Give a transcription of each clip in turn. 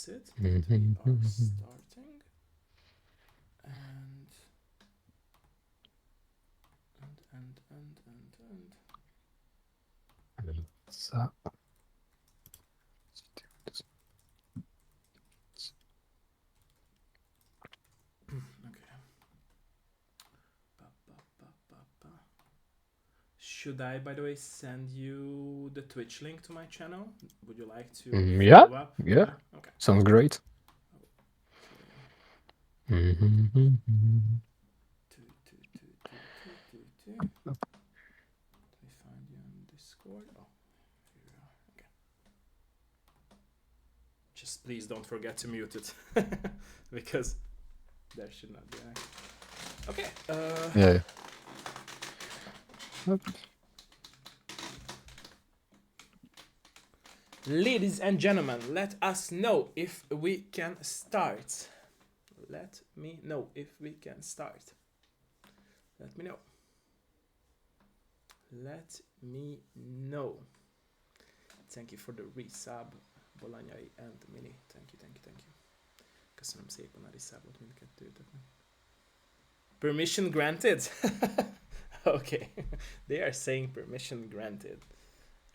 that's it. We are starting. And. So, Should I, by the way, send you the Twitch link to my channel? Would you like to yeah, follow up? yeah, Okay. sounds great. Okay. Let me find you on Discord. Oh, here we are. Okay. Just please don't forget to mute it because there should not be any. Okay. Yeah. Ladies and gentlemen, let us know if we can start. Let me know if we can start. Let me know. Let me know. Thank you for the resub, Bolanyai and Mini. Thank you. Köszönöm szépen a resubot mindkettőtöknek. Permission granted? Okay. They are saying permission granted.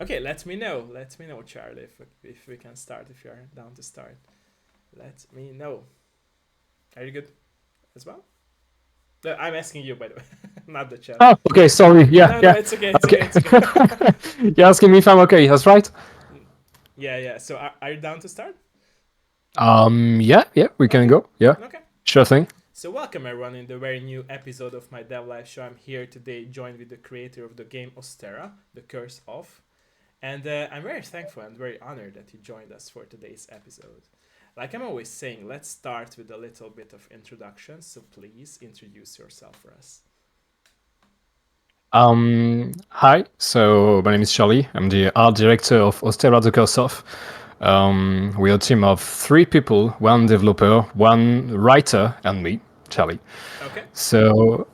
Okay, let me know, Charlie, if we can start, if you're down to start. Let me know. Are you good as well? I'm asking you, by the way, not the chat. Oh, okay, sorry. Yeah, no, it's okay. Okay. You're asking me if I'm okay, that's right? Yeah. So are you down to start? Yeah, we can go. Yeah. Okay. Sure thing. So welcome everyone in the very new episode of my Dev Live show. I'm here today joined with the creator of the game Ostera, The Curse of. And I'm very thankful and very honored that you joined us for today's episode. Like I'm always saying, let's start with a little bit of introduction. So please introduce yourself for us. Hi, so my name is Charly. I'm the art director of Ostera The Curse of. We're a team of 3 people, 1 developer, 1 writer, and me, Charly. Okay. So,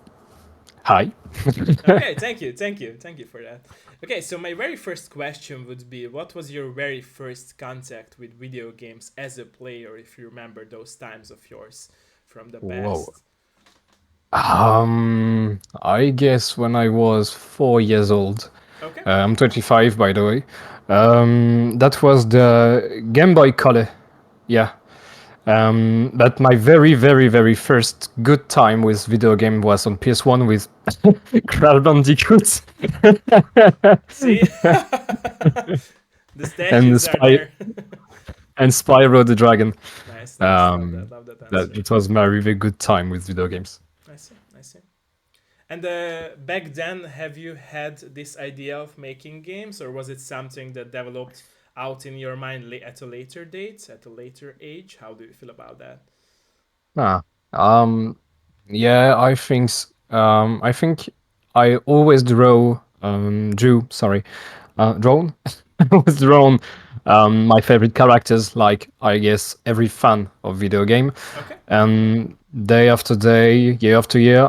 hi. Okay, thank you for that. Okay, so my very first question would be, what was your very first contact with video games as a player, if you remember those times of yours from the past? I guess when I was 4 years old. Okay. I'm 25, by the way. That was the Game Boy Color. Yeah. But my very, very, very first good time with video game was on PS1 with Crash Bandicoot. See? The statues are there. And Spyro the Dragon. Nice. Love that answer. It was my really good time with video games. I see. And back then, have you had this idea of making games, or was it something that developed out in your mind at a later date, at a later age? How do you feel about that? Yeah, I think I always drawn. Was drawn my favorite characters, like I guess every fan of video game. Okay. And day after day, year after year,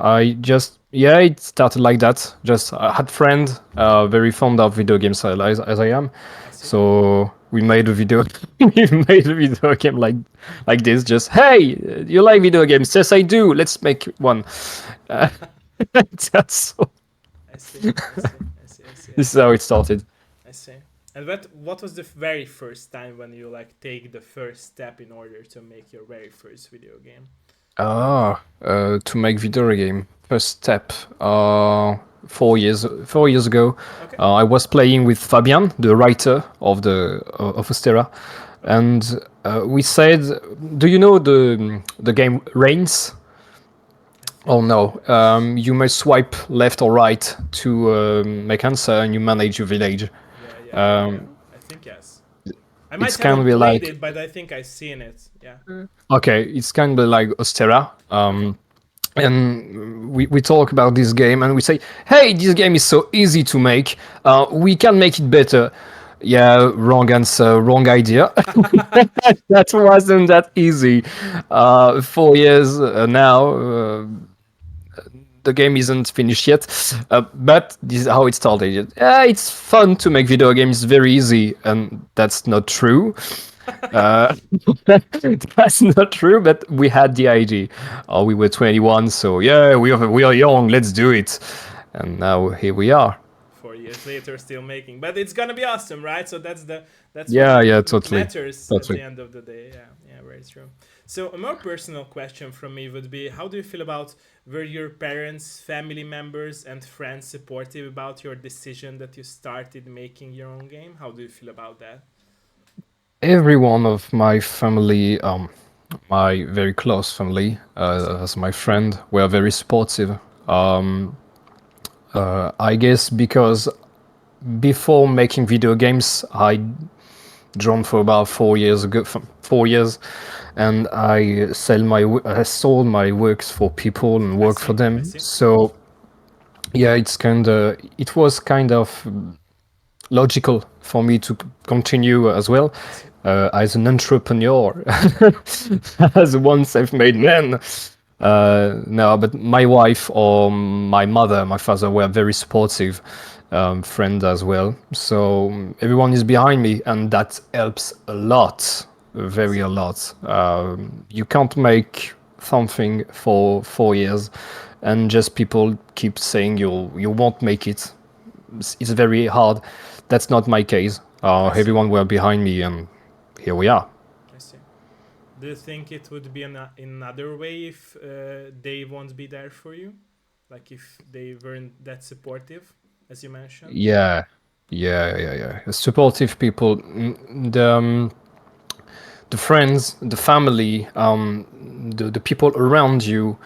it started like that. Just I had friend very fond of video games as I am. So we made a video game like this. Just, hey, you like video games? Yes, I do. Let's make one. That's so. I see. This is how it started. I see. And what was the very first time when you take the first step in order to make your very first video game? To make video game. First step. 4 years ago, okay. I was playing with Fabian, the writer of Ostera, and we said, "Do you know the game Reigns?" Oh no! You must swipe left or right to make answer, and you manage your village. Yeah. I think yes. I might have played it, but I think I've seen it. Yeah. Okay, it's kind of like Ostera. And we talk about this game and we say, hey, this game is so easy to make. We can make it better. Yeah, wrong answer, wrong idea. That wasn't that easy. 4 years now, the game isn't finished yet. But this is how it started. It's fun to make video games very easy, and that's not true. Uh, that's not true, but we had the idea. We were 21, so yeah, we are young. Let's do it. And now here we are. 4 years later, still making, but it's gonna be awesome, right? So that's what Yeah, yeah, totally, matters at the totally. end of the day. Yeah, yeah, very true. So a more personal question from me would be: how do you feel about, were your parents, family members, and friends supportive about your decision that you started making your own game? How do you feel about that? Every one of my family, my very close family, I see. as my friend, were very supportive. I guess because before making video games, I drawn for about 4 years ago, 4 years, and I sold my works for people and I work for see. I them. see. So yeah, it was kind of logical for me to continue as well I see. as an entrepreneur, as one self-made man. No, but my wife or my mother, my father were very supportive, friend as well. So everyone is behind me, and that helps a lot, I very see. a lot. You can't make something for 4 years, and just people keep saying you won't make it. It's very hard. That's not my case. I see. Everyone were behind me, and here we are. I see. Do you think it would be another way if they won't be there for you? Like if they weren't that supportive, as you mentioned? Yeah, yeah. Supportive people, the friends, the family, the people around you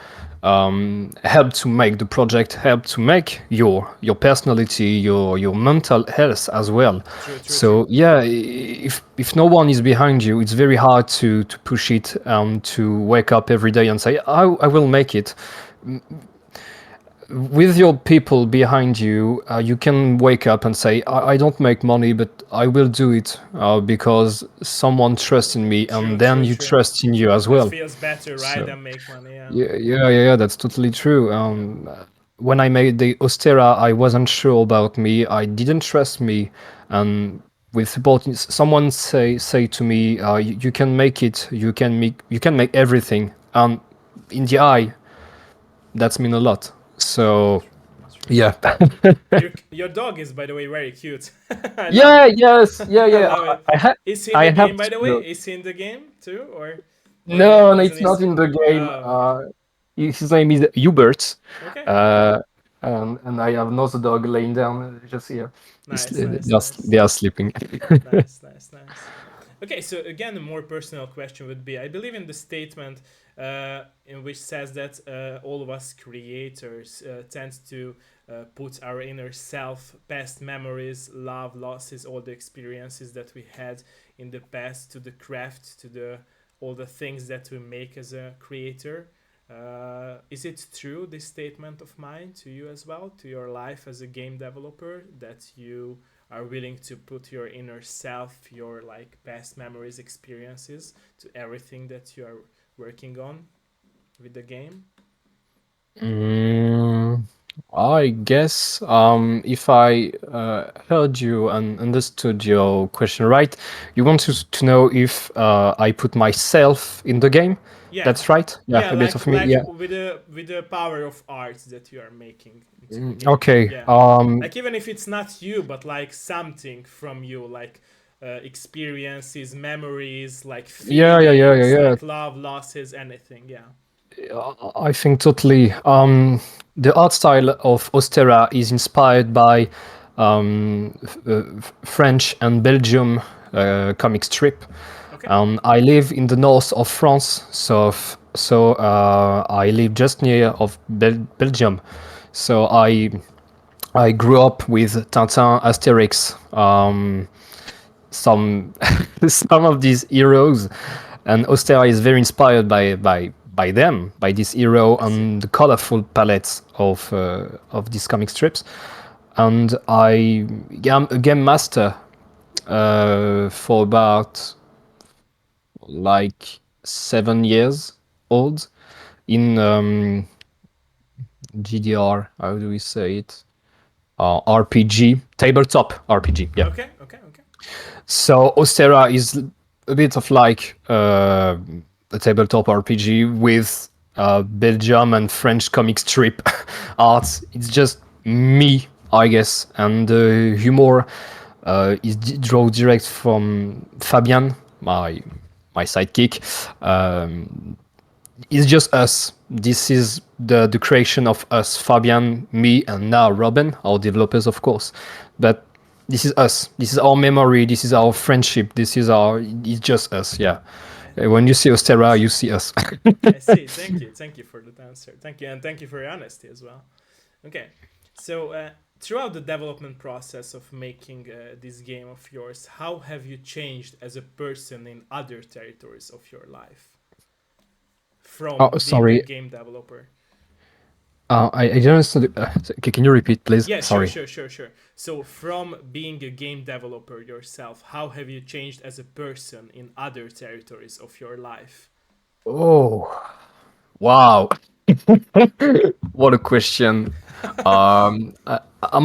help to make the project, help to make your personality, your mental health as well. True, true, true. So yeah, if no one is behind you, it's very hard to push it, to wake up every day and say I will make it. With your people behind you, you can wake up and say, I don't make money, but I will do it because someone trusts in me, True, and then true, you true. trust in you as That well. feels better, right? So Than make money, yeah. yeah, that's totally true. Yeah. When I made the Ostera, I wasn't sure about me. I didn't trust me, and with support, someone say to me, you can make it. You can make everything. And in the eye, that's mean a lot. That's So true. That's true. yeah. Your dog is, by the way, very cute. I love. Yeah, yes, yeah, I yeah. love it. Is he in I the have game, by the way? to. Is he in the game too, or No, no, he's an it's not Easter? in the game. Oh, okay. His name is Hubert, Okay. uh, and I have another dog laying down just here. Nice, nice, They are, nice. they are sleeping. Nice, nice, nice. Okay, so again, a more personal question would be: I believe in the statement in which says that all of us creators tend to put our inner self, past memories, love, losses, all the experiences that we had in the past to the craft, to the all the things that we make as a creator. Is it true, this statement of mine, to you as well, to your life as a game developer, that you are willing to put your inner self, your like past memories, experiences to everything that you are working on with the game? Mm, I guess if I heard you and understood your question right, you want to know if I put myself in the game. Yeah, That's right. Yeah, yeah, a bit like of me. Yeah. with the power of art that you are making into the game. Okay. Yeah, like even if it's not you, but like something from you, like experiences, memories, like feelings, Yeah. like love, losses, anything. Yeah. I think totally. The art style of Ostera is inspired by French and Belgium comic strip. Okay. I live in the north of France, so I live just near of Belgium. So I grew up with Tintin, Asterix, some some of these heroes, and Ostera is very inspired by them, by this hero I see. and the colorful palettes of these comic strips. And I am a game master for about like 7 years old in GDR. How do we say it? RPG, tabletop RPG. Yeah. Okay. Okay. Okay. So Ostera is a bit of like a tabletop RPG with Belgium and French comic strip art. It's just me, I guess, and the humor is drawn direct from Fabian, my sidekick. It's just us. This is the creation of us, Fabian, me, and now Robin, our developers, of course. But this is us. This is our memory. This is our friendship. This is our. It's just us. Yeah. When you see Ostera, you see us. I see. Thank you. Thank you for the answer. Thank you, and thank you for your honesty as well. Okay. So, throughout the development process of making this game of yours, how have you changed as a person in other territories of your life from Oh, being a sorry. game developer? I don't understand. Can you repeat, please? Yeah, sure, Sorry. sure, sure, sure. So, from being a game developer yourself, how have you changed as a person in other territories of your life? Oh, wow. What a question. Am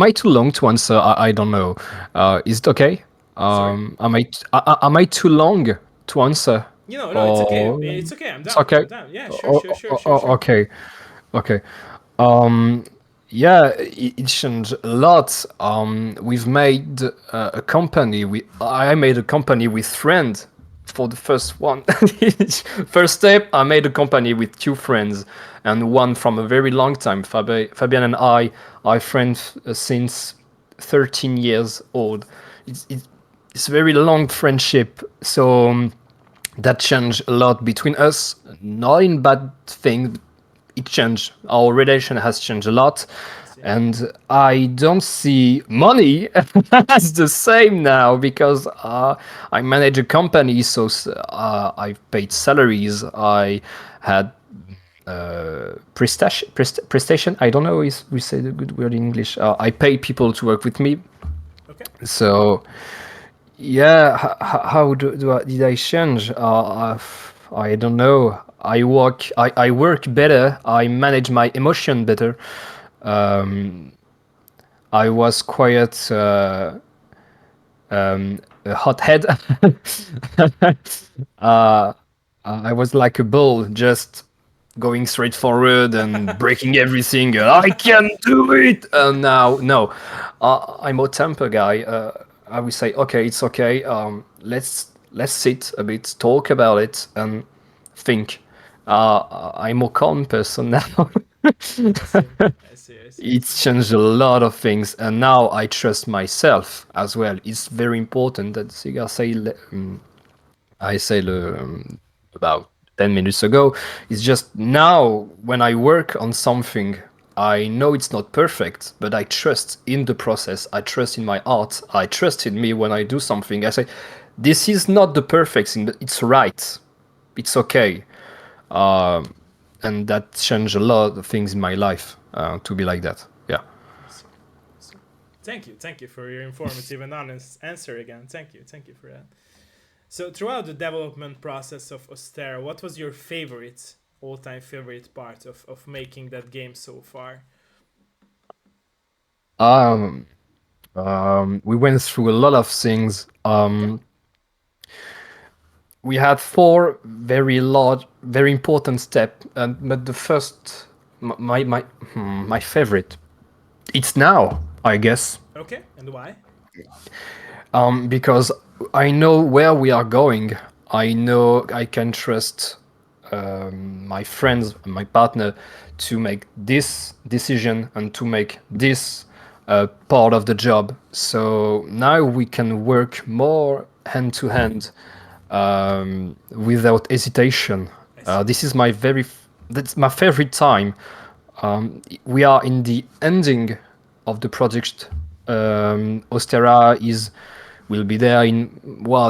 I too long to answer? I don't know. Is it okay? Sorry? Am I too long to answer? No, it's okay. Or It's okay. I'm it's down. okay? I'm down. Yeah, sure, sure, sure, sure, sure. Okay. Okay. Um, yeah, it changed a lot. We've made a company. I made a company with friends for the first one. First step, I made a company with two friends and one from a very long time. Fabian and I are friends since 13 years old. It's a very long friendship. So that changed a lot between us. Not in bad things, it changed. Our relation has changed a lot, I see. and I don't see money as the same now because I manage a company, so I've paid salaries. I had prestation. I don't know if we say the good word in English. I pay people to work with me, Okay. so yeah, did I change? I don't know. I work better. I manage my emotion better. Um, I was quite a hothead. uh, I was like a bull, just going straight forward and breaking everything. I can do it. Now, no, I'm a temper guy. I would say, okay, it's okay. Let's sit a bit, talk about it, and think. I'm a calm person now. I see. I see. I see. I It's see. changed a lot of things, and now I trust myself as well. It's very important that Siga say I said about 10 minutes ago. It's just now when I work on something, I know it's not perfect, but I trust in the process. I trust in my art. I trust in me when I do something. I say, this is not the perfect thing, but it's right. It's okay. Um, and that changed a lot of things in my life to be like that. Yeah. I see. I see. Thank you. Thank you for your informative and honest answer again. Thank you. Thank you for that. So, throughout the development process of Ostera, what was your favorite, all time favorite part of making that game so far? Um, we went through a lot of things. Okay. We had four very large, very important steps, but the first, my favorite, it's now, I guess, Okay. And why? because I know where we are going. I know I can trust my friends, my partner, to make this decision and to make this part of the job. So now we can work more hand to hand without hesitation. I see. This is that's my favorite time. We are in the ending of the project. Ostera is will be there in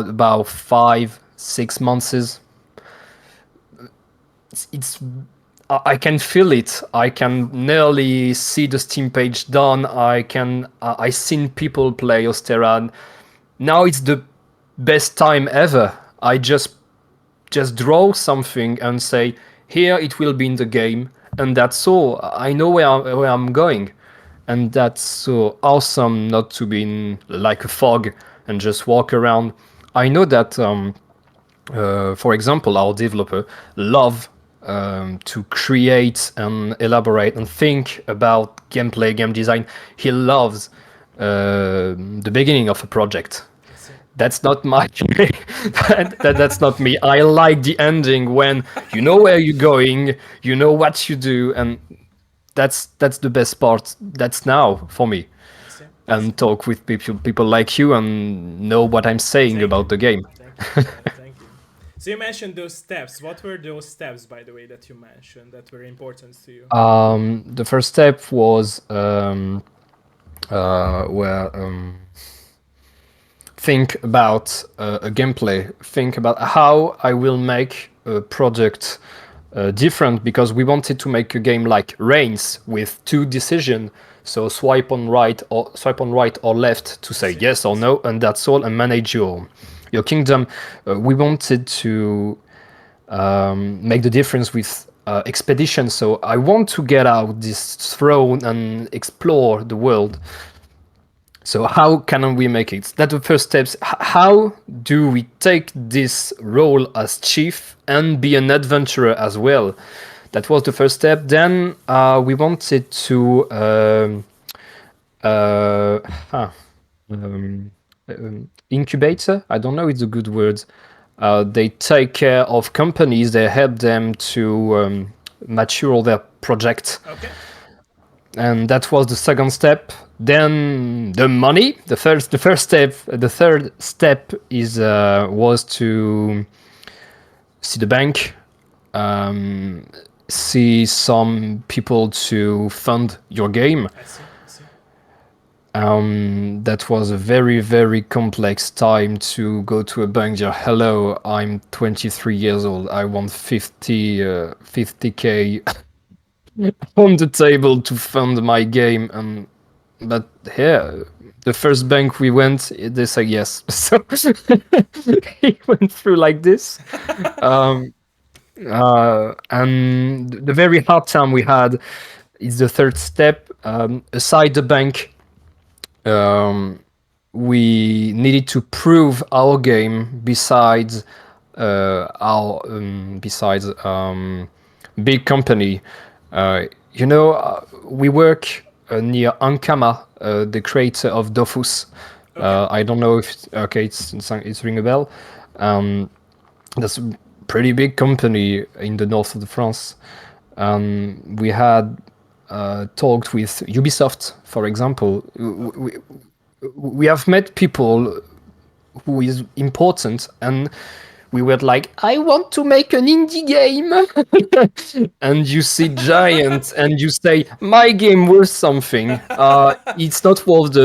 about 5 6 months. It's I can feel it. I can nearly see the Steam page done. I seen people play Ostera. Now it's the best time ever. I just draw something and say, here it will be in the game, and that's all. I know where I'm going, and that's so awesome not to be in like a fog and just walk around. I know that For example, our developer love to create and elaborate and think about gameplay, game design. He loves the beginning of a project. I see. That's not my that's not me. I like the ending when you know where you're going, you know what you do, and that's the best part. That's now for me. I see. I see. And talk with people like you and know what I'm saying Thank you. about the game. Thank you for that. Thank you. So you mentioned those steps. What were those steps, by the way, that you mentioned that were important to you? The first step was where think about a gameplay, think about how I will make a project different, because we wanted to make a game like Reigns with two decisions. So swipe on right or left to I say see. yes I or see. no, and that's all, and manage your kingdom. We wanted to make the difference with expedition. So I want to get out this throne and explore the world. So how can we make it? That's the first steps. How do we take this role as chief and be an adventurer as well? That was the first step. Then we wanted to uh, huh, um, incubator. I don't know. It's a good word. They take care of companies. They help them to mature their project, Okay. and that was the second step. Then the money. The third step is was to see the bank, um, see some people to fund your game. I see. I see. That was a very, very complex time to go to a bank. Say, hello, I'm 23 years old. I want 50k on the table to fund my game. But here, the first bank we went, they say yes. So he went through like this. Um, and the very hard time we had is the third step. Aside the bank, um, we needed to prove our game besides big company. We work near Ankama, the creator of Dofus. Okay. I don't know if okay, it's ring a bell. Um, that's a pretty big company in the north of the France. We had talked with Ubisoft, for example. We have met people who is important, and we were like, I want to make an indie game. And you see giants and you say, my game worth something. It's not worth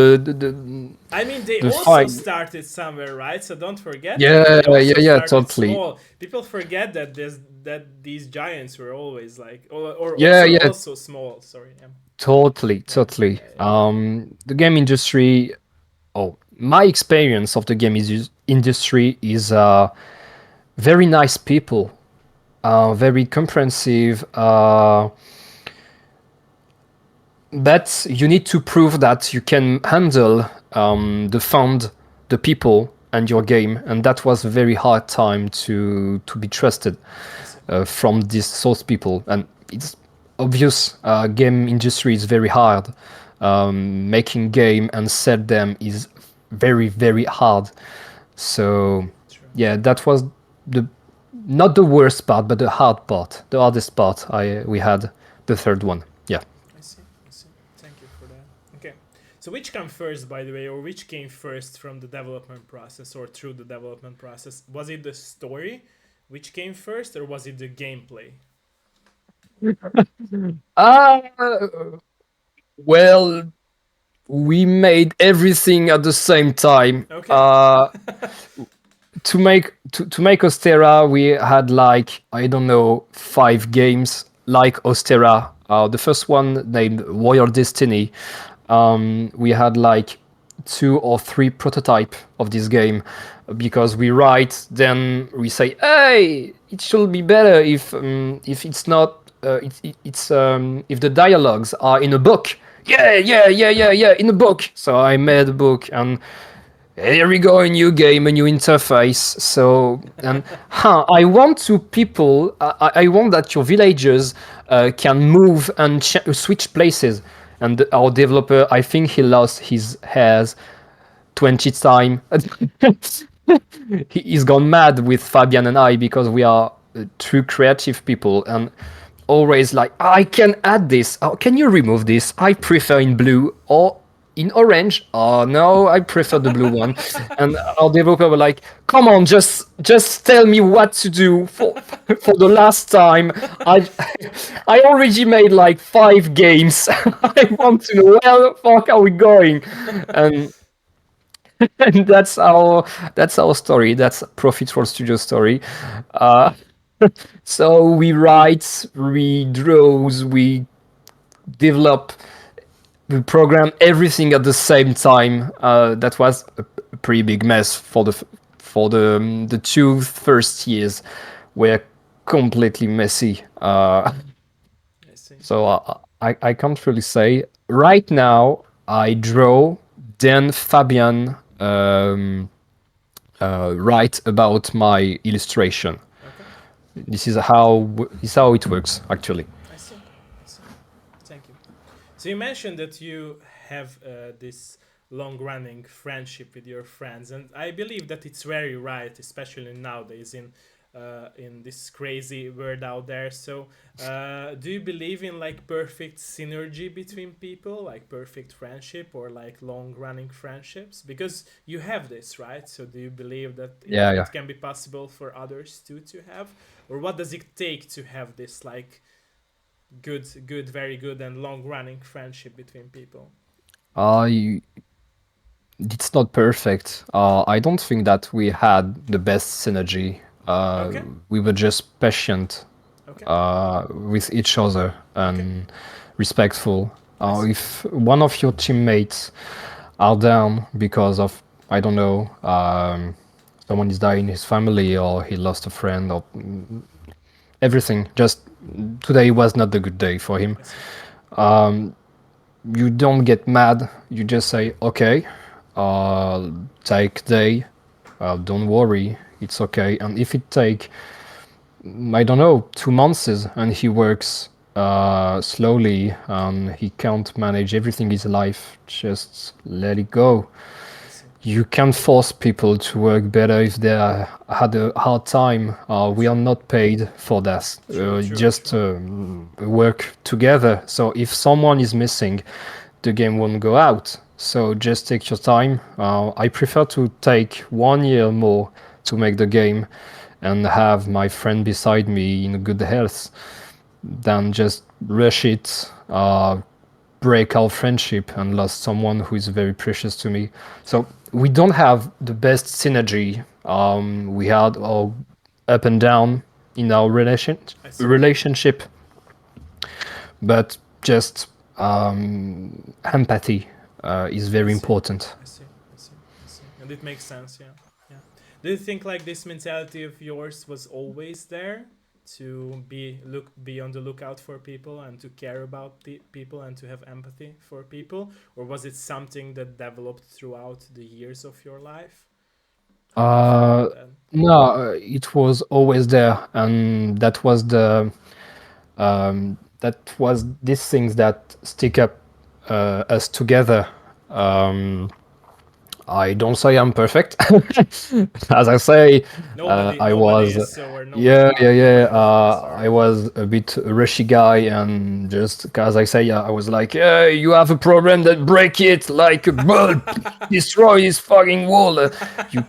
I mean, they the also fight. started somewhere, right? So don't forget that Yeah, they also started totally. small. People forget that these giants were always like, or Yeah, also yeah, also small. Sorry. Yeah. totally, Yeah. totally. Yeah. Yeah. The game industry, oh, my experience of the game industry is very nice people, very comprehensive. But you need to prove that you can handle the fund, the people, and your game, and that was a very hard time to be trusted I see. from these source people. And it's obvious, game industry is very hard. Making game and sell them is very, very hard. So True. yeah, that was the not the worst part, but the hard part, the hardest part. I we had the third one. Yeah. I see. I see. Thank you for that. Okay. So which came first, by the way, or which came first from the development process or through the development process? Was it the story which came first, or was it the gameplay? Uh, well, we made everything at the same time. Okay. To make Ostera, we had like, I don't know, 5 games like Ostera. The first one named Warrior Destiny. We had like 2 or 3 prototype of this game, because we write, then we say, hey, it should be better if it's not it's if the dialogues are in a book. Yeah, in a book. So I made a book, and here we go, a new game, a new interface. So, and I want to people, I want that your villagers can move and switch places. And our developer, I think he lost his hairs 20 times. He's gone mad with Fabian and I because we are true creative people and always like, I can add this. Oh, can you remove this? I prefer in blue or in orange. Oh no, I prefer the blue one. And our developer were like, come on, just tell me what to do for the last time. I already made like 5 games. I want to know where the fuck are we going? And and that's our story. That's Profit for Studio story. Uh, so we write, we draws, we develop, we program everything at the same time. That was a pretty big mess for the 2 first years were completely messy. I see. So I can't really say. Right now, I draw, then Fabian write about my illustration. Okay. This is how it works actually. I see. I see. Thank you. So you mentioned that you have this long-running friendship with your friends, and I believe that it's very right, especially nowadays in this crazy world out there. So, do you believe in like perfect synergy between people, like perfect friendship or like long-running friendships? Because you have this, right? So, do you believe that Yeah, yeah. it can be possible for others too to have, or what does it take to have this like very good and long-running friendship between people? I It's not perfect. I don't think that we had the best synergy. Okay. We were just patient Okay. with each other Okay. and respectful. I see. If one of your teammates are down because of, I don't know, someone is dying in his family or he lost a friend or everything, just today was not a good day for him. I see. You don't get mad. You just say, okay, take day. Don't worry, it's okay. And if it take, I don't know, 2 months and he works slowly and he can't manage everything in his life, just let it go. I see. You can force people to work better if they had a hard time. We are True. not paid for that. True. True. Just True. work together. So if someone is missing, the game won't go out. So just take your time. I prefer to take 1 year more to make the game and have my friend beside me in good health than just rush it, break our friendship and lost someone who is very precious to me. So we don't have the best synergy. We had our up and down in our I see. relationship, but just empathy is I very see. important. I see. I see. I see. And it makes sense. Yeah. Yeah. Do you think like this mentality of yours was always there to be on the lookout for people and to care about people and to have empathy for people, or was it something that developed throughout the years of your life? How do you feel Uh, about that? no, it was always there, and that was these things that stick up us together. Um, I don't say I'm perfect. As I say, I Nobody was, is, so or nobody's yeah, yeah, yeah. perfect. I'm I sorry. was a bit rushy guy, and just as I say, I was like, yeah, you have a problem, then break it, like, destroy this fucking wall. You,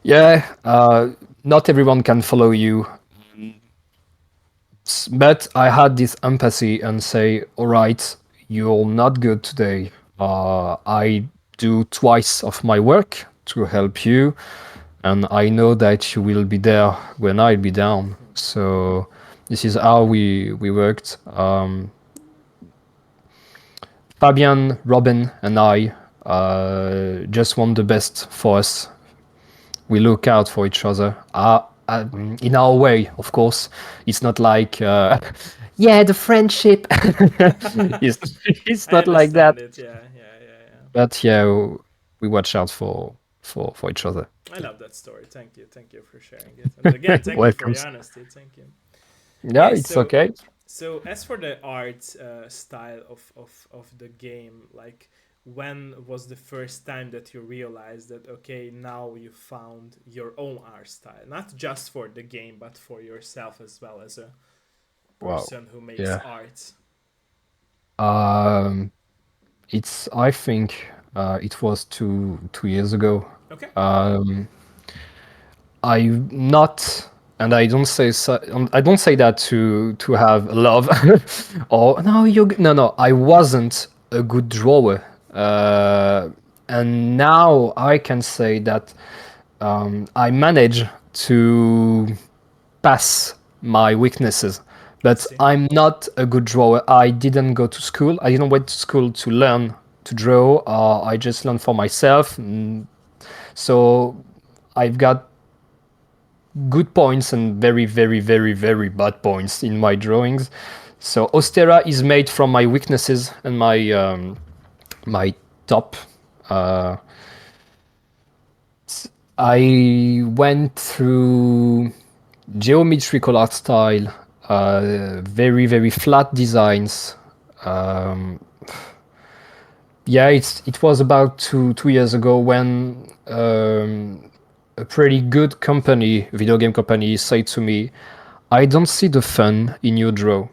yeah. Not everyone can follow you, but I had this empathy and say, all right, you're not good today. I do twice of my work to help you, and I know that you will be there when I'll be down. So this is how we worked. Fabian, Robin, and I just want the best for us. We look out for each other. In our way, of course. It's not like, yeah, the friendship. it's, it's I not like that. understand it. Yeah, yeah, yeah, yeah. But yeah, we watch out for each other. I love that story. Thank you for sharing it. And again, thank you for Welcome. the honesty. Thank you. Yeah, Okay, it's okay. so as for the art style of the game, like when was the first time that you realized that okay, now you found your own art style, not just for the game but for yourself as well as a Wow. person who makes Yeah. art? Um, it's I think it was 2 years ago. Okay. Um, I'm not, and I don't say that to have love, or no, no. I wasn't a good drawer, and now I can say that I manage to pass my weaknesses. I But see. I'm not a good drawer. I didn't go to school. I didn't went to school to learn to draw. I just learned for myself. So I've got good points and very, very, very, very bad points in my drawings. So Ostera is made from my weaknesses and my top. Uh, I went through geometrical art style, very, very flat designs. Um, yeah, it was about 2 years ago when a pretty good company, video game company, said to me, "I don't see the fun in your draw,"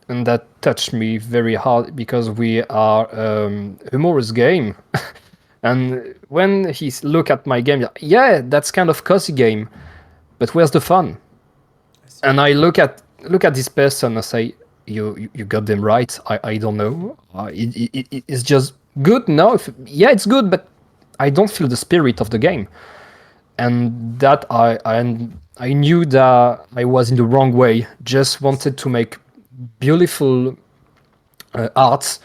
and that touched me very hard because we are humorous game. And when he look at my game, yeah, that's kind of cozy game, but where's the fun? I see. And I look at this person and say, you got them right. I don't know. It's just good. No, yeah, it's good, but I don't feel the spirit of the game. And that I knew that I was in the wrong way. Just wanted to make beautiful art,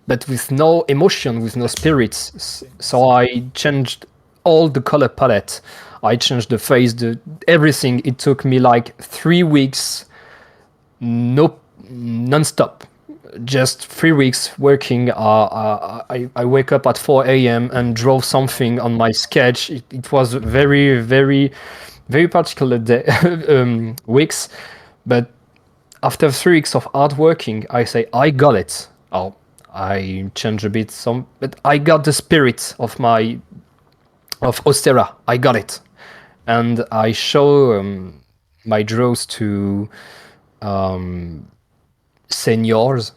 but with no emotion, with no spirits. See. So I changed all the color palette. I changed the face, the everything. It took me like 3 weeks, no, non-stop. Just 3 weeks working. I wake up at 4 a.m. and draw something on my sketch. It was very, very, very particular day, weeks. But after 3 weeks of hard working, I say I got it. Oh, I changed a bit some, but I got the spirit of my of Ostera. I got it, and I show my draws to seniors,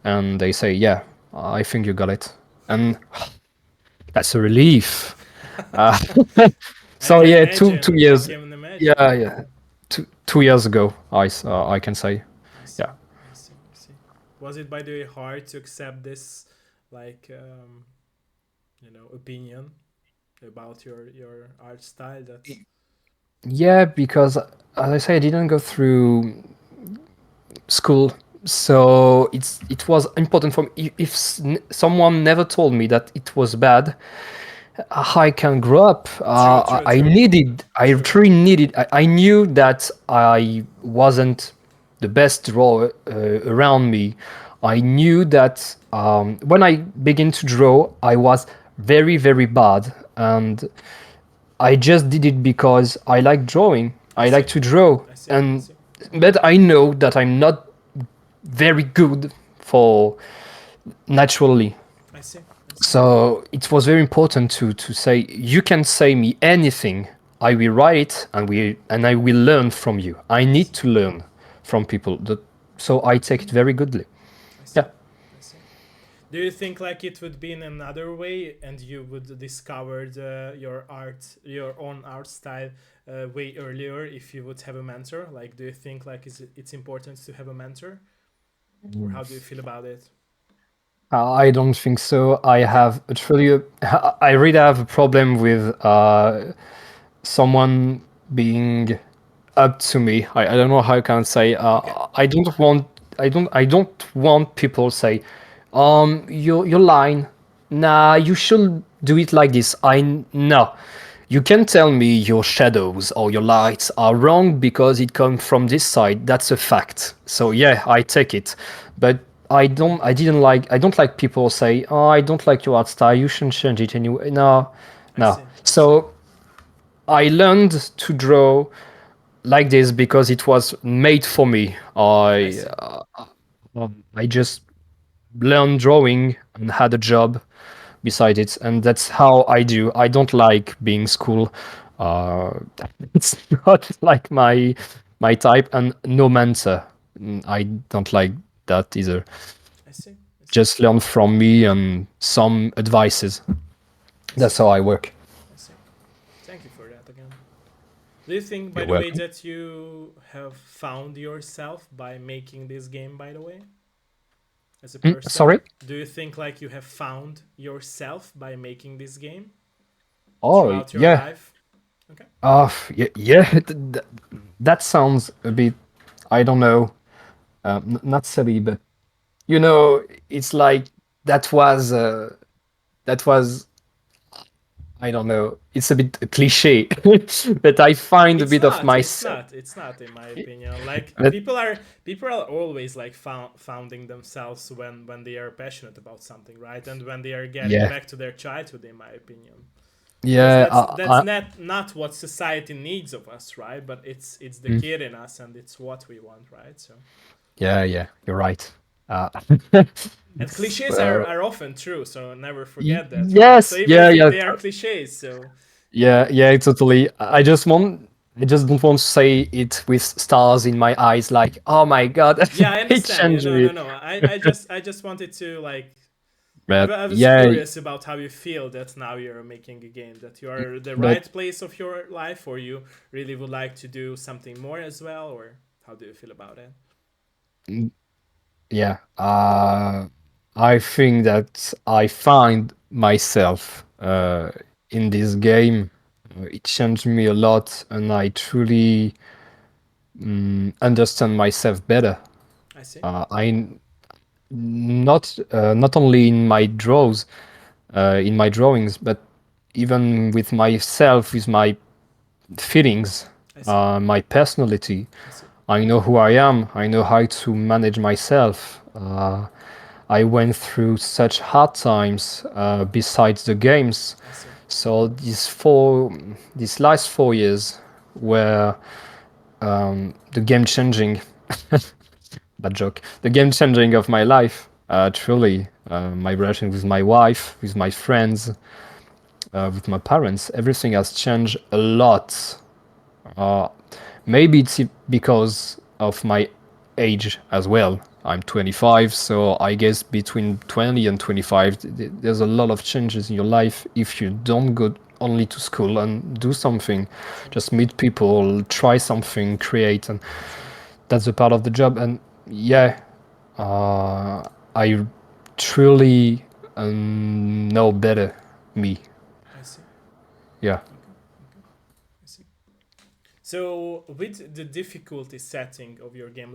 and they say, "Yeah, I think you got it," and that's a relief. Uh, I so can yeah, two imagine. I years. can imagine. Yeah, yeah. 2 years ago, I can say, I see. yeah. I see. I see. Was it by the way hard to accept this, like, opinion about your art style? That Yeah, because as I say, I didn't go through school, so it was important for me. If someone never told me that it was bad, I can grow up. true. True. I True. needed. I True. truly needed. I knew that I wasn't the best drawer around me. I knew that when I began to draw, I was very, very bad, and I just did it because I like drawing. I I like see. to draw, I see. I and see. but I know that I'm not very good for naturally. I see. I see. So it was very important to say you can say me anything. I will write it and I will learn from you. I I need see. to learn from people. So I take it very goodly. I see. Yeah. I see. Do you think like it would be in another way, and you would discover your own art style, way earlier if you would have a mentor? Like, do you think like it's important to have a mentor, or how do you feel about it? I don't think so. I Okay. have a truly, I really have a problem with someone being up to me. I don't know how I can say. Okay. I don't want people say, your line. Nah, you should do it like this. No. You can tell me your shadows or your lights are wrong because it comes from this side. That's a fact. So yeah, I take it. But I don't like people say, oh, I don't like your art style, you shouldn't change it anyway. No, I no. see. I see. So I learned to draw like this because it was made for me. I see. I just learned drawing and had a job beside it, and that's how I do. I don't like being school. Uh, it's not like my type, and no mentor. I don't like that either. I see. I see. Just learn from me and some advices. I see. That's how I work. I see. Thank you for that again. Do you think, by You're the way, welcome. that you have found yourself by making this game, by the way, as a person? Sorry. Do you think like you have found yourself by making this game Oh throughout your yeah. life? Okay. Yeah, yeah. That sounds a bit. I don't know. Not silly, but you know, it's like that was uh, that was I don't know. It's a bit cliche, but I find a It's bit of not. It's myself. not. It's not, in my opinion. Like But people are always like founding themselves when they are passionate about something, right? And when they are getting yeah, back to their childhood, in my opinion, because yeah, that's not what society needs of us, right? But it's the mm, kid in us, and it's what we want, right? So, yeah, yeah. You're right. Uh, and it's cliches are often true, so never forget that, right? So yes, even yeah, if yeah, they are cliches, so yeah, yeah. Totally. I just don't want to say it with stars in my eyes, like, oh my god, yeah, I it understand you. changed No, me. no, no. I just wanted to like But I was yeah, curious about how you feel that now you're making a game, that you are the but right place of your life, or you really would like to do something more as well, or how do you feel about it? yeah, I think that I find myself Okay, in this game. It changed me a lot, and I truly understand myself better. I see. I not only in my draws, in my drawings, but even with myself, with my feelings, I see. my personality. I see. I know who I am. I know how to manage myself. I went through such hard times besides the games. I see. So these last 4 years were the game changing. Bad joke. The game changing of my life. Truly, my relation with my wife, with my friends, with my parents, everything has changed a lot. Uh, Maybe it's because of my age as well. I'm 25, so I guess between 20 and 25, there's a lot of changes in your life if you don't go only to school and do something. True. Just meet people, try something, create, and True. that's a part of the job. And yeah, uh, I truly know better me. I see. Yeah. Okay. Okay. I see. So with the difficulty setting of your game,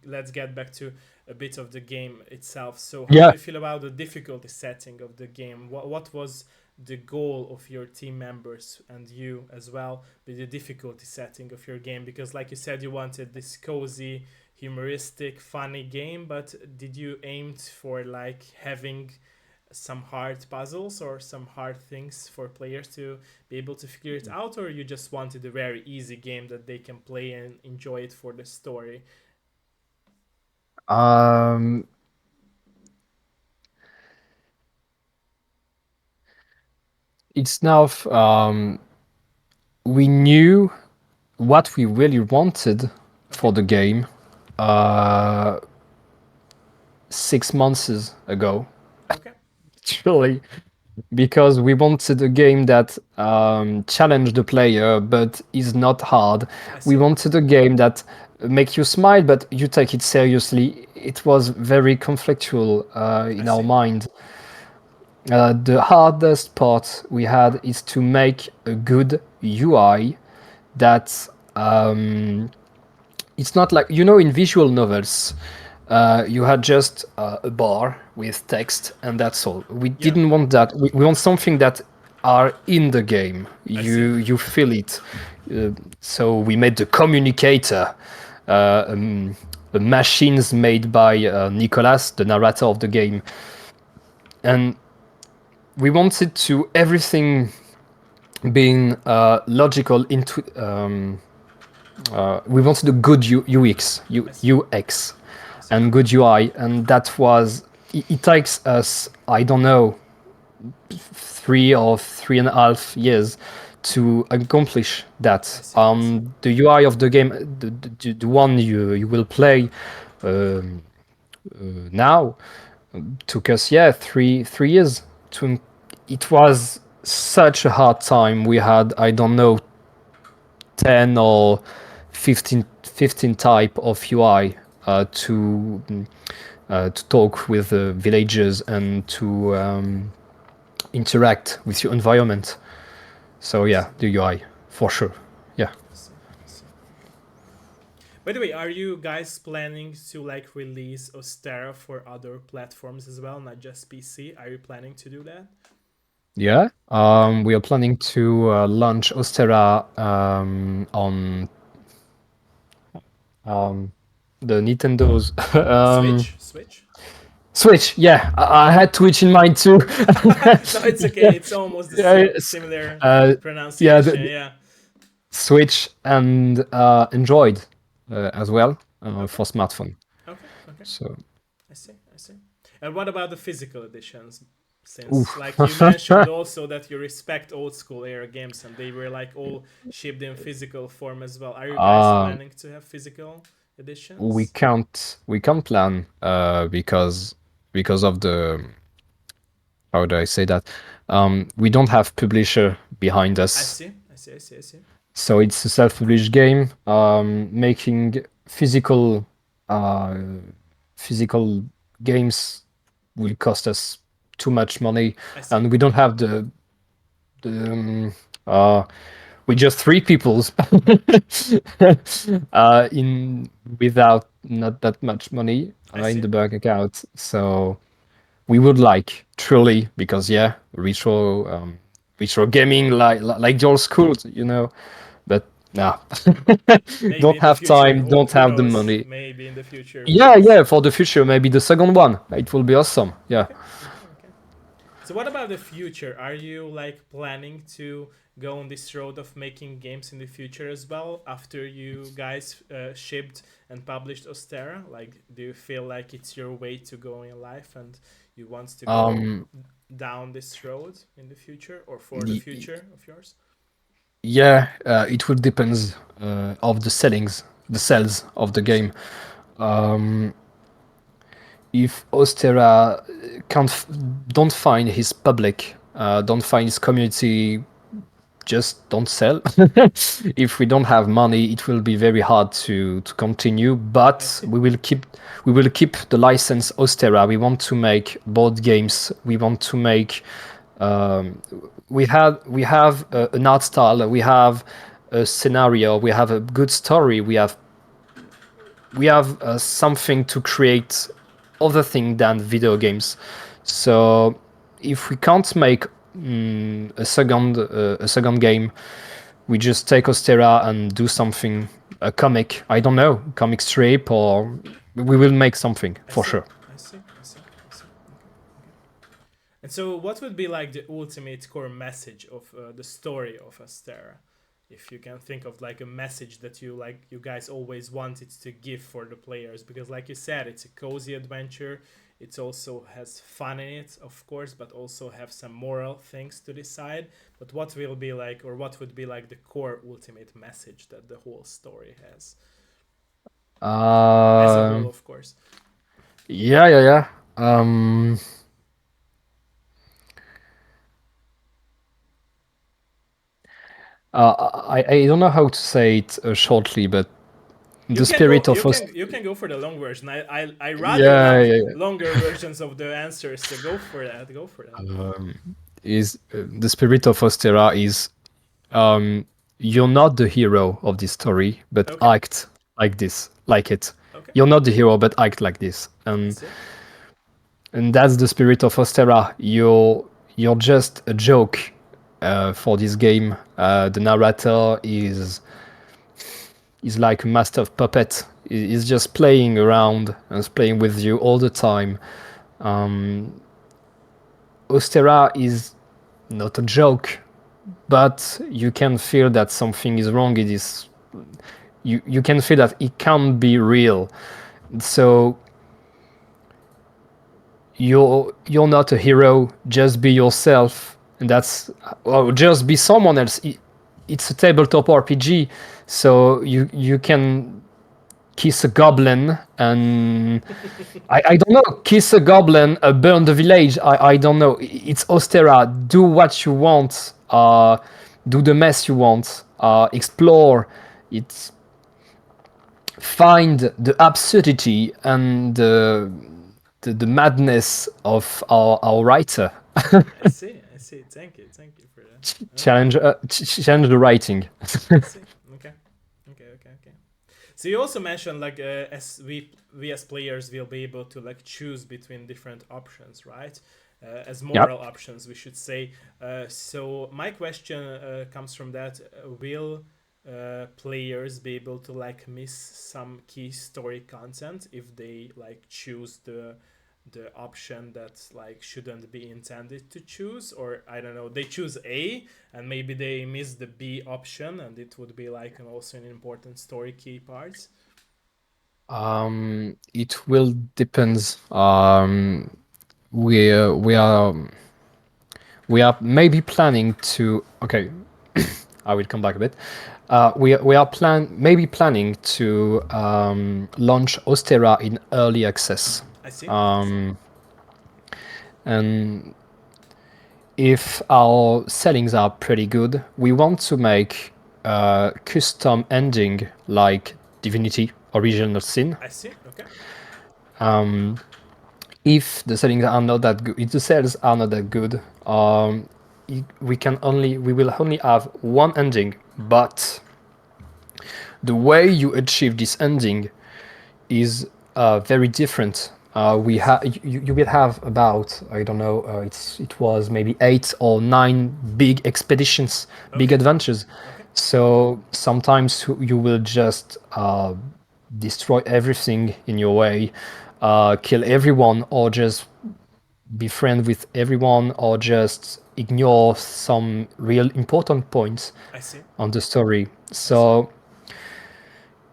let's get back to a bit of the game itself. So how do Yeah. you feel about the difficulty setting of the game? What was the goal of your team members and you as well with the difficulty setting of your game? Because like you said, you wanted this cozy, humoristic, funny game, but did you aim for like having some hard puzzles or some hard things for players to be able to figure it out, or you just wanted a very easy game that they can play and enjoy it for the story? Um, it's now we knew what we really wanted Okay. for the game uh, 6 months ago. Okay. Truly, because we wanted a game that challenged the player but is not hard. I We see. wanted a game that make you smile but you take it seriously. It was very conflictual I in our see. mind. The hardest part we had is to make a good UI that it's not like in visual novels you had just a bar with text and that's all. We Yeah. didn't want that. We want something that are in the game. I see. You feel it. uh, so we made the communicator uh, um, machines made by Nicolas, the narrator of the game, and we wanted to everything being logical into. We wanted a good UX, I see. UX, I see. and good UI, and that was. It takes us, I don't know, 3 or 3.5 years to accomplish I that. see. I see. The UI of the game, the one you will play um, now, took us 3 years to. It was such a hard time. We had, I don't know, 10 or 15 type of UI to talk with the villagers and to interact with your environment. So I yeah, see. the UI for sure. Yeah. I see. I see. Okay. By the way, are you guys planning to like release Ostera for other platforms as well, not just PC? Are you planning to do that? Yeah. Okay. We are planning to launch Ostera on um, the Nintendo's Switch? Switch? Switch. Yeah, I had Twitch in mind too. No, it's okay. It's almost the Yeah, similar yeah, pronunciation. Yeah. Switch and Android as well Okay. for smartphone. Okay. Okay. So, I see. I see. And what about the physical editions? Since, oof. like you mentioned, also that you respect old school era games and they were like all shipped in physical form as well. Are you guys uh, planning to have physical we editions? can't plan because of the, how do I say that? We don't have publisher behind I us, see. I see. I see. I see. so it's a self-published game. Making uh, physical games will cost us too much money, I see. and we don't have the uh, we just three peoples in without not that much money I in see. the bank account. So we would like truly, because yeah, retro gaming like your schools, but nah. Maybe Don't in the have future. time, Who don't who have the knows? money. Maybe in the future. Who Yeah, knows? yeah, for the future, maybe the second one. It will be awesome. Yeah. Okay. Okay. Okay. So what about the future? Are you like planning to go on this road of making games in the future as well after you guys shipped and published Ostera? Like, do you feel like it's your way to go in life and you want to go Um, down this road in the future or for the y- y- future of yours? yeah, it will depends of the sales of the I see. game. Um, if Ostera can't don't find his public, don't find his community, just don't sell. If we don't have money, it will be very hard to continue. I But see. we will keep the license Ostera. We want to make board games. We want to make. Um, we have an art style. We have a scenario. We have a good story. We have something to create other thing than video games. So if we can't make a second game, we just take Ostera and do something, a comic. I don't know, comic strip, or we will make something I for see. sure. I see. I see. I see. Okay. Okay. And so, what would be like the ultimate core message of the story of Astera? If you can think of like a message that you guys always wanted to give for the players, because like you said, it's a cozy adventure. It also has fun in it, of course, but also have some moral things to decide. But what will be like, or what would be like the core ultimate message that the whole story has as a whole, Um, of course? yeah, yeah, yeah. Um, I don't know how to say it shortly, but You the can go. spirit of us. You can go for the long version. I rather Yeah, love yeah, yeah. longer versions of the answers. So go for that. Go for that. Is the spirit of Ostera is um, you're not the hero of this story, but Okay. act like this, like it. Okay. You're not the hero, but act like this, I and see. that's the spirit of Ostera. You're just a joke for this game. The narrator is like a master of puppet. is just playing around and is playing with you all the time. Um, Ostera is not a joke, but you can feel that something is wrong. It is you can feel that it can't be real. So you're not a hero. Just be yourself, and that's or just be someone else. It's a tabletop RPG, so you can kiss a goblin and I don't know, kiss a goblin, burn the village. I don't know. It's Ostera. Do what you want. Do the mess you want. Explore. It's find the absurdity and the madness of our writer. I see. I see. Thank you for that. Okay. Challenge the writing. I see. Okay. Okay. Okay. Okay. So you also mentioned like as we as players will be able to like choose between different options, right? As Yep. moral options, we should say. So my question comes from that: will players be able to like miss some key story content if they like choose the option that like shouldn't be intended to choose, or I don't know, they choose A and maybe they miss the B option and it would be like also an important story key part. It will depends. We are we are maybe planning to. Okay, I will come back a bit. We are maybe planning to launch Ostera in early access. I see. I see. Um, and if our settings are pretty good, we want to make a custom ending like Divinity Original Sin. I see. Okay. If the settings are not that good, if the sales are not that good, we will only have one ending. But the way you achieve this ending is very different. We I see. have you will have about I don't know it was maybe 8 or 9 big expeditions, big Okay. adventures. Okay. So sometimes you will just destroy everything in your way, kill everyone, or just be friend with everyone, or just ignore some real important points I see. on the story. I see. So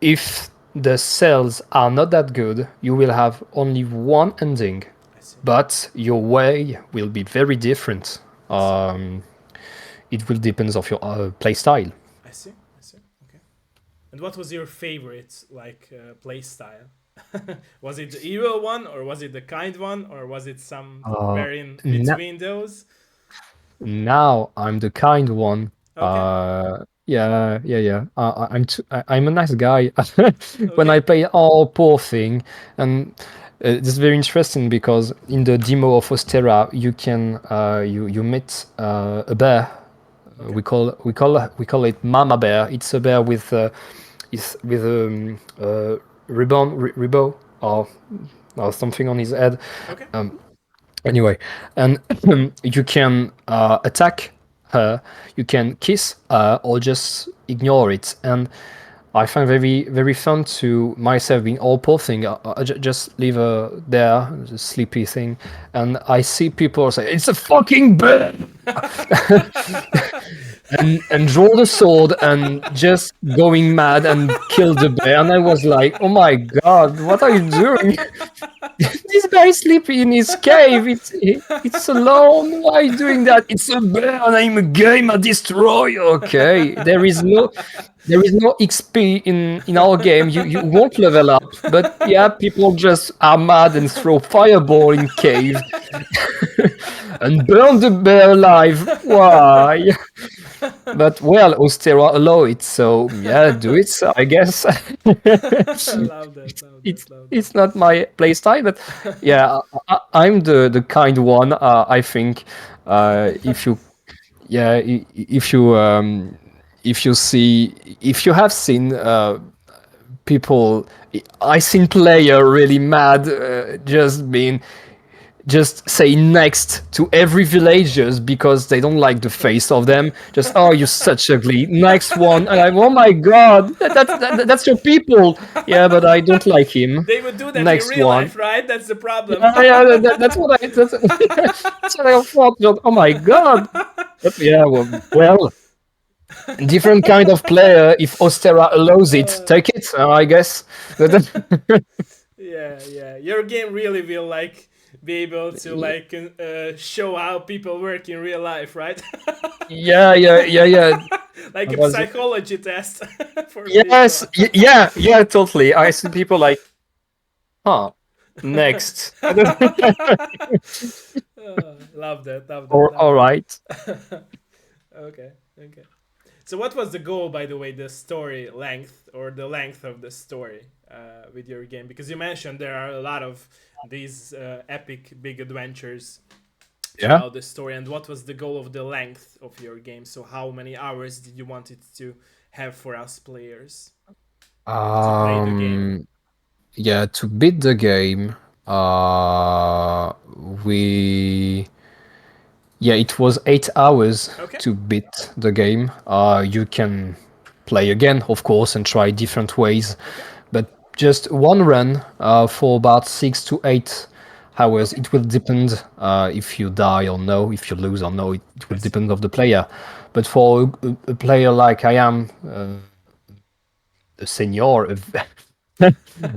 if the sales are not that good, you will have only one ending, I see. but your way will be very different. I see. It will depend of your play style. I see. I see. Okay. And what was your favorite like play style? Was it the evil one, or was it the kind one, or was it some Uh, varying na- between those? Now I'm the kind one. Okay. Yeah, yeah, yeah. I'm a nice guy. When I Okay. play, oh, poor thing, and it's very interesting because in the demo of Ostera, you can you meet a bear. Okay. We call it Mama Bear. It's a bear with is with ribbon or something on his head. Okay. Anyway, and you can attack her, you can kiss her, or just ignore it. And I find very fun to myself being all poor thing. Just leave her there, the sleepy thing, and I see people say it's a fucking bird, and draw the sword and just going mad and kill the bear. And I was like, oh my god, what are you doing? This guy is sleeping in his cave. It's alone. Why are you doing that? It's a bear and I'm a gamer destroyer. Okay, there is no XP in our game. You won't level up. But yeah, people just are mad and throw fireball in cave and burn the bear alive. Why? But well, Ostera allow it, so yeah, do it. I guess. Love that. Love it's that. Love that. it's not my playstyle, but yeah, I'm the kind one. I think if you yeah if you have seen people, I seen player really mad, just being just say next to every villagers because they don't like the face of them. Just, oh, you're such ugly. Next one, and I'm, oh my god, that's your people. Yeah, but I don't like him. They would do that in Next real one. life, right? That's the problem. Yeah, yeah, that's what I. That's what I thought. Oh my god. But yeah, well, different kind of player. If Ostera allows it, take it. I guess. Yeah, yeah. Your game really will like be able to like show how people work in real life, right? Yeah, yeah, yeah, yeah. Like a Was psychology test for people. yes, yeah, yeah, totally. I see people like, huh, next. Love that, love that, Or love all right. that. Okay, okay. So, what was the goal, by the way, the story length or the length of the story with your game? Because you mentioned there are a lot of these epic big adventures Yeah. throughout the story. And what was the goal of the length of your game? So, how many hours did you want it to have for us players to play the game? Um, yeah, to beat the game, uh, we yeah, it was 8 hours Okay, to beat the game. You can play again, of course, and try different ways, okay, but just one run for about 6 to 8 hours. okay. It will depend if you die or no, if you lose or no. It I will see. depend of the player. But for a player like I am, a senior,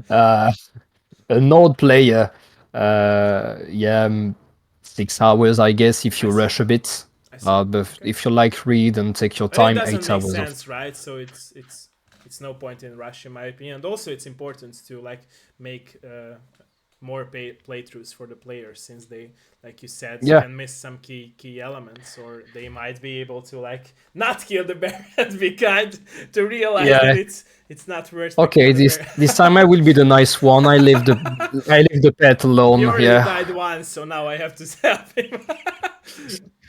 uh, an old player, yeah, 6 hours, I guess, if I you see. rush a bit. I see. But Okay. if you like read and take your And it time, doesn't eight make hours of. sense, right? So it's no point in rush, in my opinion. And also, it's important to like make more playthroughs for the players, since they, like you said, Yeah, can miss some key elements, or they might be able to like not kill the bear and be kind to realize that yeah. it's not worth to kill Okay, the bear. this time I will be the nice one. I leave the pet He alone. already Yeah, died once, so now I have to help him.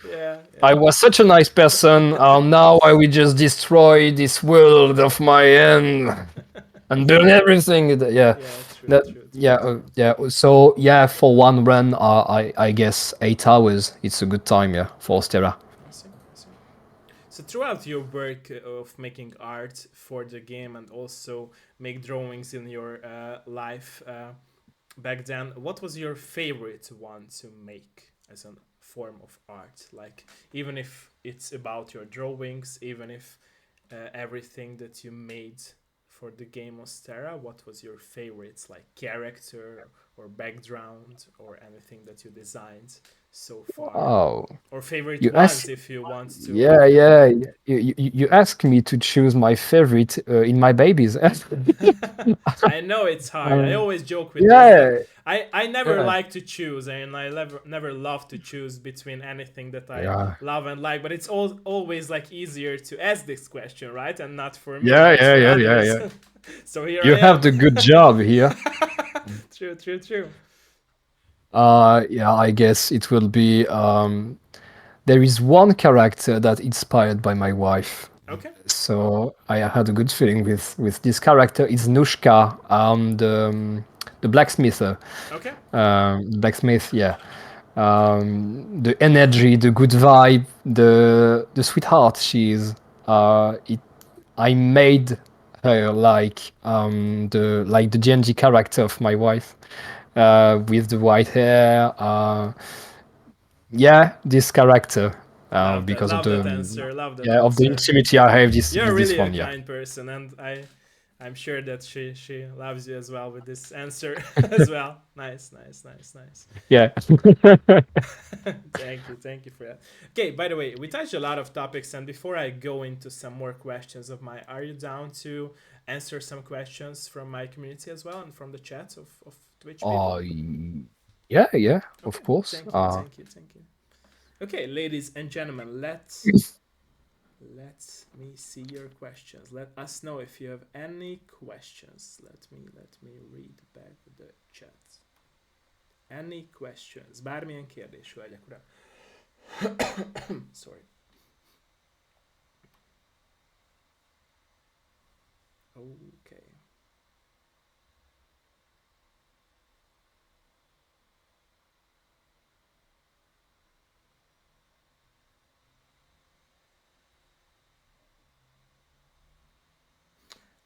Yeah, I yeah, was such a nice person. Now I will just destroy this world of my end and burn everything. Yeah, yeah. True, that. true, true, Yeah, true. yeah. So yeah, for one run, I guess 8 hours. It's a good time. Yeah, for Stera. I see, I see. So throughout your work of making art for the game and also make drawings in your life back then, what was your favorite one to make as a form of art? Like, even if it's about your drawings, even if everything that you made for the game Ostera, what was your favorites, like character or background or anything that you designed so far? Oh, Or favorite you ask. ones if you want to Yeah, like yeah. You ask me to choose my favorite in my babies. I know it's hard. I always joke with this that Yeah, I never yeah, like to choose, and I never love to choose between anything that I yeah, love and like, but it's always like easier to ask this question, right? And not for me, yeah, but yeah, for yeah, yeah, others. yeah. So here I You have am. the good job here. True, true, true. Yeah, I guess it will be. There is one character that inspired by my wife, Okay, so I had a good feeling with this character. It's Nushka, the blacksmither, okay. blacksmith. Yeah, the energy, the good vibe, the sweetheart she is. It I made her like the Genji character of my wife, with the white hair. Yeah, this character, because of Love the that answer. Love that yeah, of the answer. intimacy I have this You're with this really a one. Yeah, kind person, and I'm sure that she loves you as well with this answer as well. Nice, nice, nice, nice. yeah. Thank you for that. Okay, by the way, we touched a lot of topics, and before I go into some more questions of mine, are you down to answer some questions from my community as well and from the chat of Twitch uh, people? yeah, yeah, Okay, of course. thank you, thank you, thank you. Okay, ladies and gentlemen, let me see your questions. Let us know if you have any questions. Let me read back the chat. Any questions? Bármilyen kérdés, hölgyek, uram. Sorry. Okay.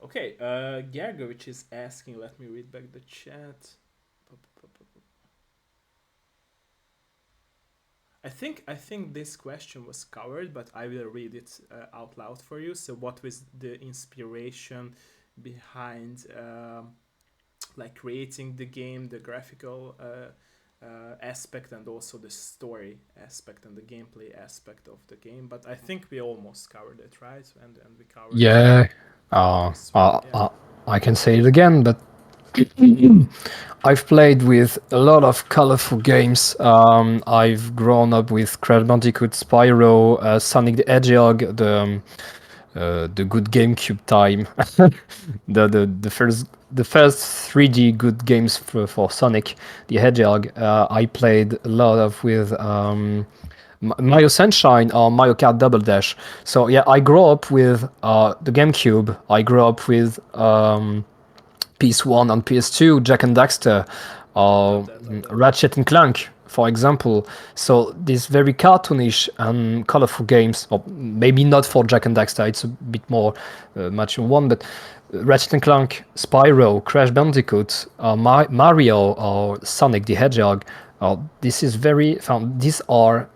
Okay, Gergovich is asking. Let me read back the chat. I think this question was covered, but I will read it out loud for you. So, what was the inspiration behind like creating the game, the graphical aspect, and also the story aspect and the gameplay aspect of the game? But I think we almost covered it, right? And we covered Yeah, this one. Yeah. I can say it again, but I've played with a lot of colorful games. I've grown up with Crash Bandicoot, Spyro, Sonic the Hedgehog, the good GameCube time, the first 3D good games for Sonic the Hedgehog. I played a lot of with Mario Sunshine or Mario Kart Double Dash. So yeah, I grew up with the GameCube. I grew up with PS1 and PS2, Jack and Daxter, Love that. Love that. Ratchet and Clank, for example. So these very cartoonish and colorful games, or maybe not for Jack and Daxter, it's a bit more mature one, but Ratchet and Clank, Spyro, Crash Bandicoot, Mario, or Sonic the Hedgehog. This is very fun. These are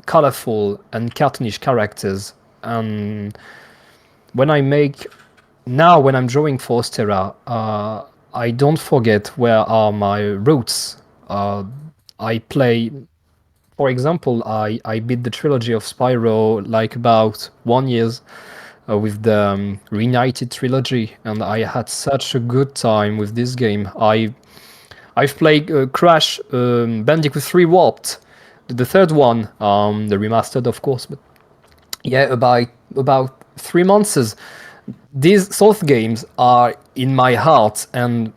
colorful and cartoonish characters, and when I make when I'm drawing for Ostera, I don't forget where are my roots. I play, for example, I beat the trilogy of Spyro like about 1 year with the Reunited trilogy, and I had such a good time with this game. I've played Crash Bandicoot 3 Warped, the third one, the remastered, of course, but yeah, about 3 months. These South games are in my heart, and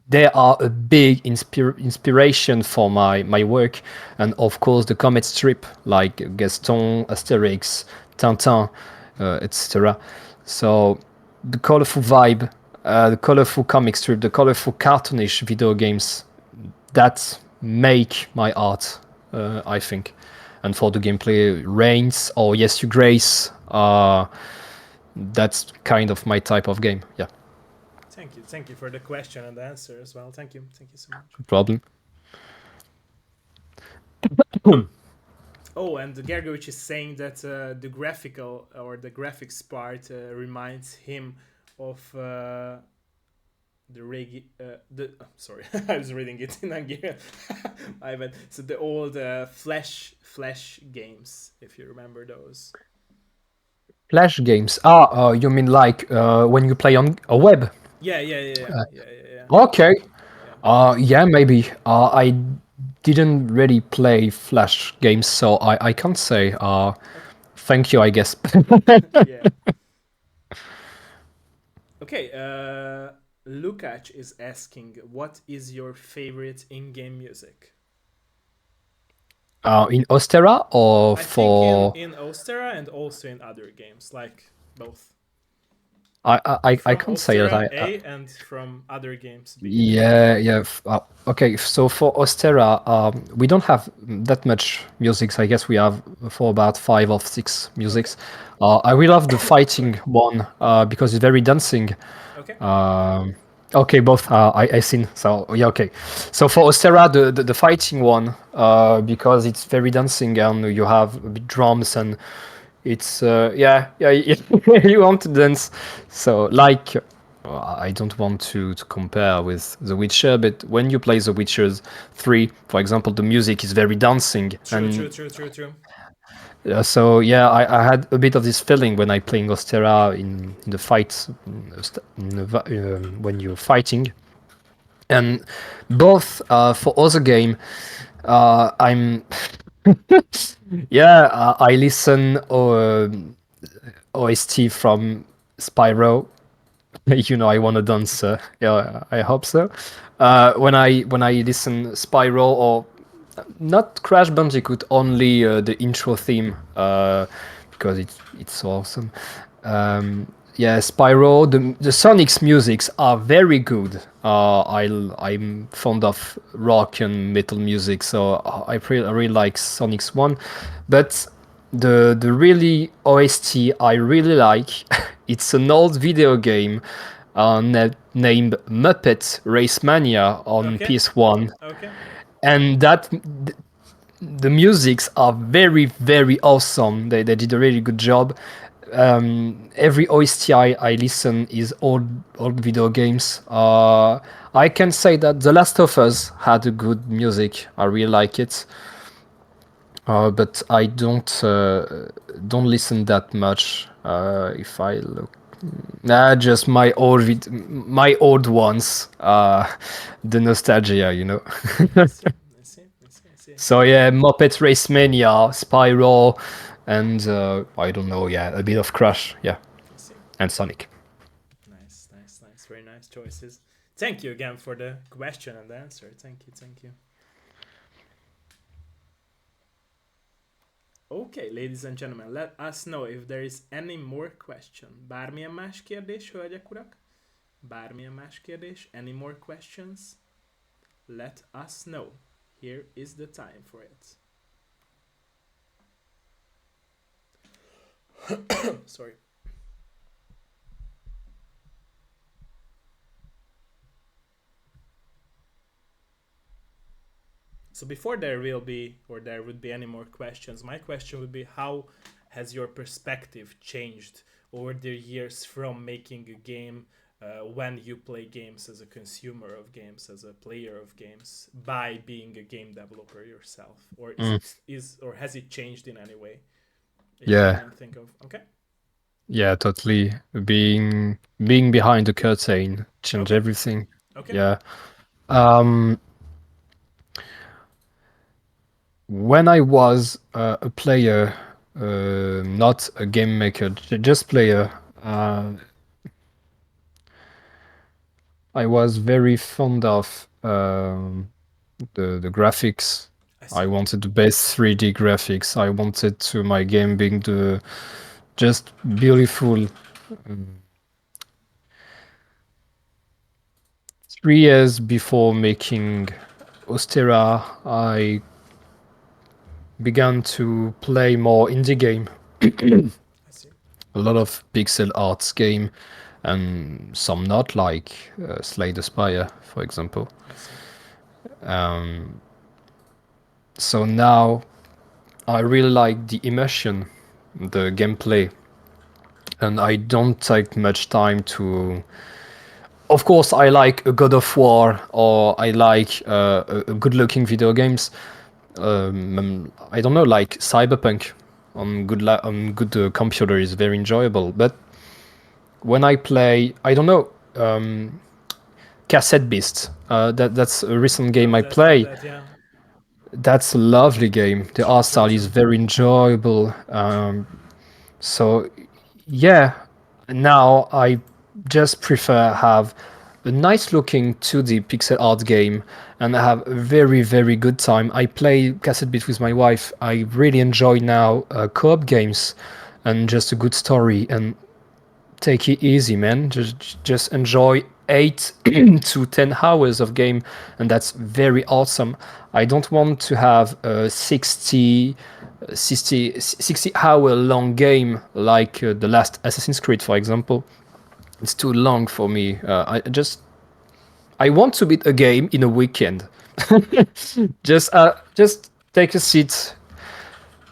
they are a big inspiration for my work, and of course the comic strip like Gaston, Asterix, Tintin, etc. So the colorful vibe, the colorful comic strip, the colorful cartoonish video games that make my art, I think. And for the gameplay, Reigns or Yes You Grace, that's kind of my type of game. Yeah, Thank you for the question and the answer as well. Thank you so much. no problem. Oh, and Gergovich is saying that the graphical or the graphics part reminds him of the sorry, I was reading it in Hungarian. I bad. So the old Flash games, if you remember those. Flash games. You mean like when you play on a web? Yeah. Okay. Yeah. Yeah, maybe. I didn't really play Flash games, so I can't say. Okay. Thank you, I guess. Yeah. Okay. Lukács is asking, what is your favorite in-game music? In Ostera or I think for? in Ostera and also in other games, like both. I From can't say that Ostera A and from other games B. yeah. Okay, so for Ostera, we don't have that much music. I guess we have for about 5 or 6 Okay. musics. I really love the fighting one because it's very dancing. Okay. Okay, both I seen. So yeah, okay. So for Ostera, the fighting one because it's very dancing and you have big drums and it's yeah you want to dance. So like I don't want to compare with The Witcher, but when you play The Witcher 3, for example, the music is very dancing and True. so yeah, I had a bit of this feeling when I playing Ostera in the fights when you're fighting, and both for other game, I'm yeah I listen OST from Spyro. I want to dance. Yeah, I hope so. When I listen Spyro or not Crash Bandicoot, only the intro theme because it's awesome. Yeah, Spyro. The Sonic's musics are very good. I'm fond of rock and metal music, so I really like Sonic's one, but the really OST I really like. It's an old video game named Muppet Race Mania on Okay. PS1, Okay. and the musics are very awesome. They did a really good job. Every OST I listen is old video games. I can say that The Last of Us had a good music. I really like it. But I don't listen that much. If I look, nah, just my old ones. The nostalgia, you know. I see. I see. I see. I see. So yeah, Muppet Race Mania, Spyro, and I don't know, yeah, a bit of Crash, yeah, I see. and Sonic. Nice. Nice. Nice. Very nice choices. Thank you again for the question and the answer. Thank you. Thank you. Okay, ladies and gentlemen, let us know if there is any more question. Bármilyen más kérdés, hölgyek, urak? Bármilyen más kérdés? Any more questions? Let us know. Here is the time for it. Sorry. So before there will be, or there would be any more questions, my question would be, how has your perspective changed over the years from making a game, when you play games as a consumer of games, as a player of games, by being a game developer yourself? Or Mm, or has it changed in any way? If you yeah, can think of. Okay. yeah, totally. Being behind the curtain change Okay. everything. Okay. Yeah. Um, when I was a player, not a game maker, just player, uh, I was very fond of the graphics. I I see. wanted the best 3D graphics. I wanted to my game being the just beautiful. 3 years before making Ostera, I began to play more indie game, I see. a lot of pixel arts game, and some not, like Slay the Spire, for example. I see. Um, so now I really like the immersion, the gameplay, and I don't take much time to. Of course, I like a God of War or I like a good-looking video games. I don't know, like Cyberpunk on good computer is very enjoyable. But when I play, I don't know, Cassette Beast. That's a recent game Love I that. Love play. that. Yeah. That's a lovely game. The True. art True. style is True. very enjoyable. True. So yeah, now I just prefer have a nice looking 2D pixel art game and I have a very good time. I play Cassette Beat with my wife. I really enjoy now co-op games and just a good story and take it easy, man. Just enjoy 8 to 10 hours of game and that's very awesome. I don't want to have a 60-hour long game like the last Assassin's Creed, for example. It's too long for me. I want to beat a game in a weekend. Just take a seat,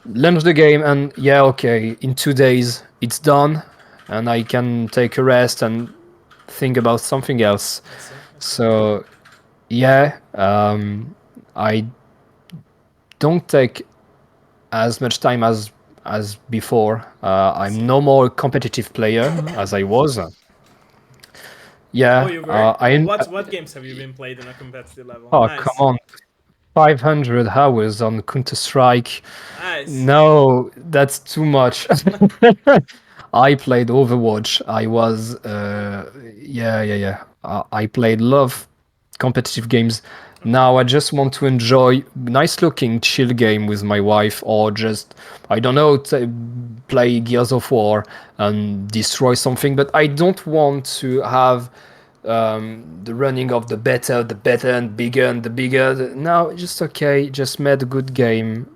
launch the game, and yeah, okay, in 2 days it's done, and I can take a rest and think about something else. I see. I see. So yeah, I don't take as much time as before. I I'm see. no more a competitive player as I was. Oh, Yeah, you were? I What games have you been played on a competitive level? oh come Nice. on, 500 hours on Counter Strike. Nice. No, that's too much. I played Overwatch. I was yeah. I played love competitive games. Okay. Now I just want to enjoy nice looking chill game with my wife or just I don't know play Gears of War and destroy something. But I don't want to have the running of the better and bigger and the bigger. No, just okay. Just made a good game.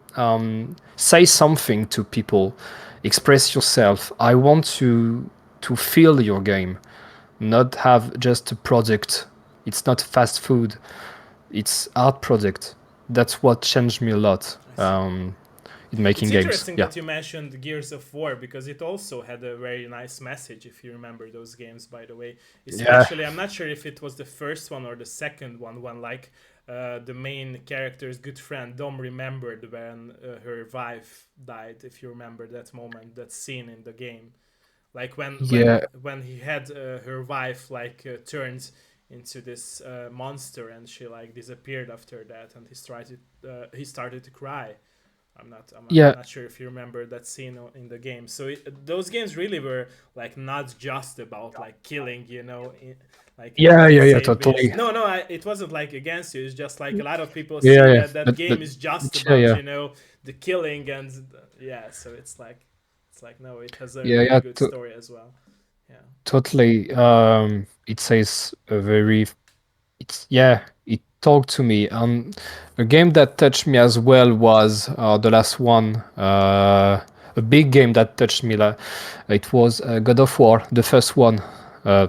say something to people, express yourself. I want to feel your game, not have just a product. It's not fast food. It's art product. That's what changed me a lot I see. in It's making games. interesting Yeah. that you mentioned Gears of War because it also had a very nice message, if you remember those games, by the way. Yeah. Especially, I'm not sure if it was the first one or the second one, when like the main character's good friend Dom remembered when her wife died, if you remember that moment, that scene in the game. Like Yeah. when he had her wife like turned into this monster and she like disappeared after that and he started to cry. I'm Yeah. not sure if you remember that scene in the game. So those games really were like not just about like killing, like Yeah. Yeah. Yeah. insane Totally. vision. No, it wasn't like against you. It's just like a lot of people Yeah. see Yeah. that that But game is just yeah. about Yeah. the killing and yeah. So it's like no, it has a Yeah. really Yeah. good story as well. Yeah, Totally. It says a very. It's yeah. It talked to me. A game that touched me as well was the last one. A big game that touched me. It was God of War, the first one, uh,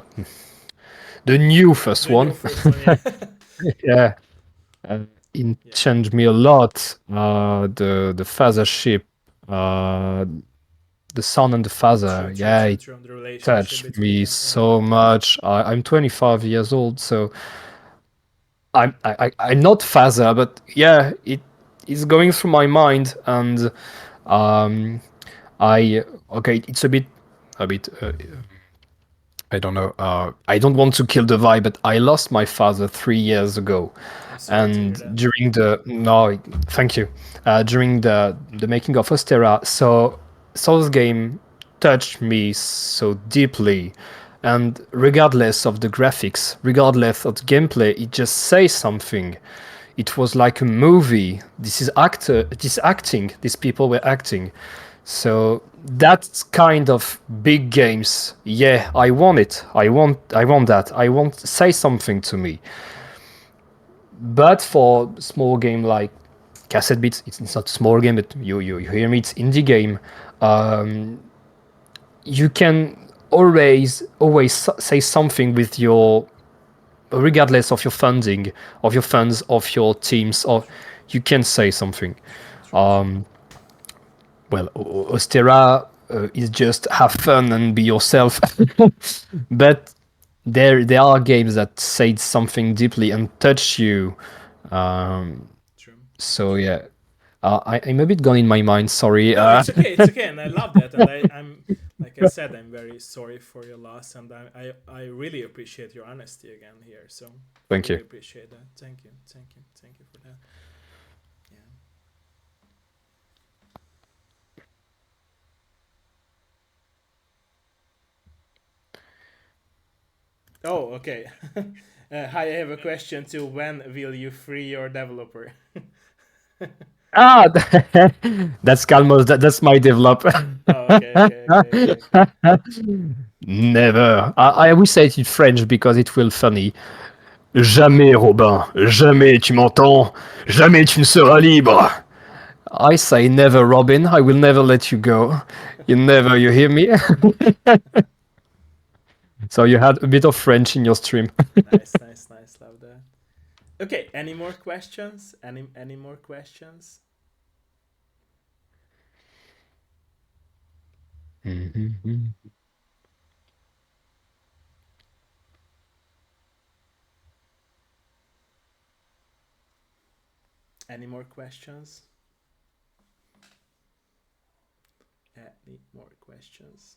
the new first the new one. first one. Yeah, Yeah, uh, it yeah. changed me a lot. The fathership, uh, the son and the father. Yeah, it True. The relationship touched between me them. Yeah, so much. I'm 25 years old, so I'm not father, but yeah, it is going through my mind, and um, I okay, it's a bit. I don't know. I don't want to kill the vibe, but I lost my father 3 years ago, I'm sorry to hear and that. during the no, thank you. During the making of Ostera, so Souls game touched me so deeply, and regardless of the graphics, regardless of the gameplay, it just says something. It was like a movie. This acting. These people were acting. So that kind of big games, yeah, I want it. I want that. I want say something to me. But for small game like Cassette Beats, it's not a small game, but you hear me, it's indie game. Um, you can always say something with your, regardless of your funding, of your funds, of your teams, or you can say something. True. Well, Ostera is just have fun and be yourself. But there are games that say something deeply and touch you. Um, True. Yeah, so true. yeah, I'm a bit gone in my mind. Sorry. No, it's okay. It's okay, and I love that. And I'm like I said, I'm very sorry for your loss, and I really appreciate your honesty again here. So I Thank you. really appreciate that. Thank you for that. Yeah. Oh, okay. Hi, I have a question too. When will you free your developer? Ah, that's Calmos. That's my developer. Oh, okay. Never. I will say it in French because it will funny. Jamais, Robin. Jamais, tu m'entends? Jamais tu ne seras libre. I say never, Robin. I will never let you go. You never, you hear me? So you had a bit of French in your stream. Nice. Love that. Okay, any more questions? Any more questions? Any more questions? Any more questions?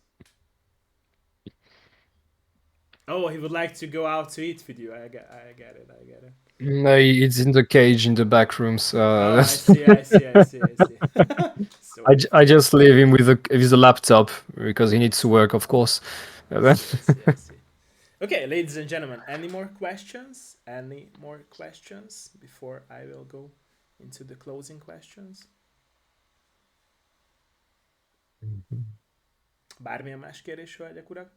Oh, he would like to go out to eat with you. I get it. I get it. No, it's in the cage in the back rooms. Oh, I see. Sorry I for that. just leave him with a laptop because he needs to work, of course. I see. Okay, ladies and gentlemen, any more questions? Any more questions before I will go into the closing questions? Bármilyen más kérdés, hölgyek, urak?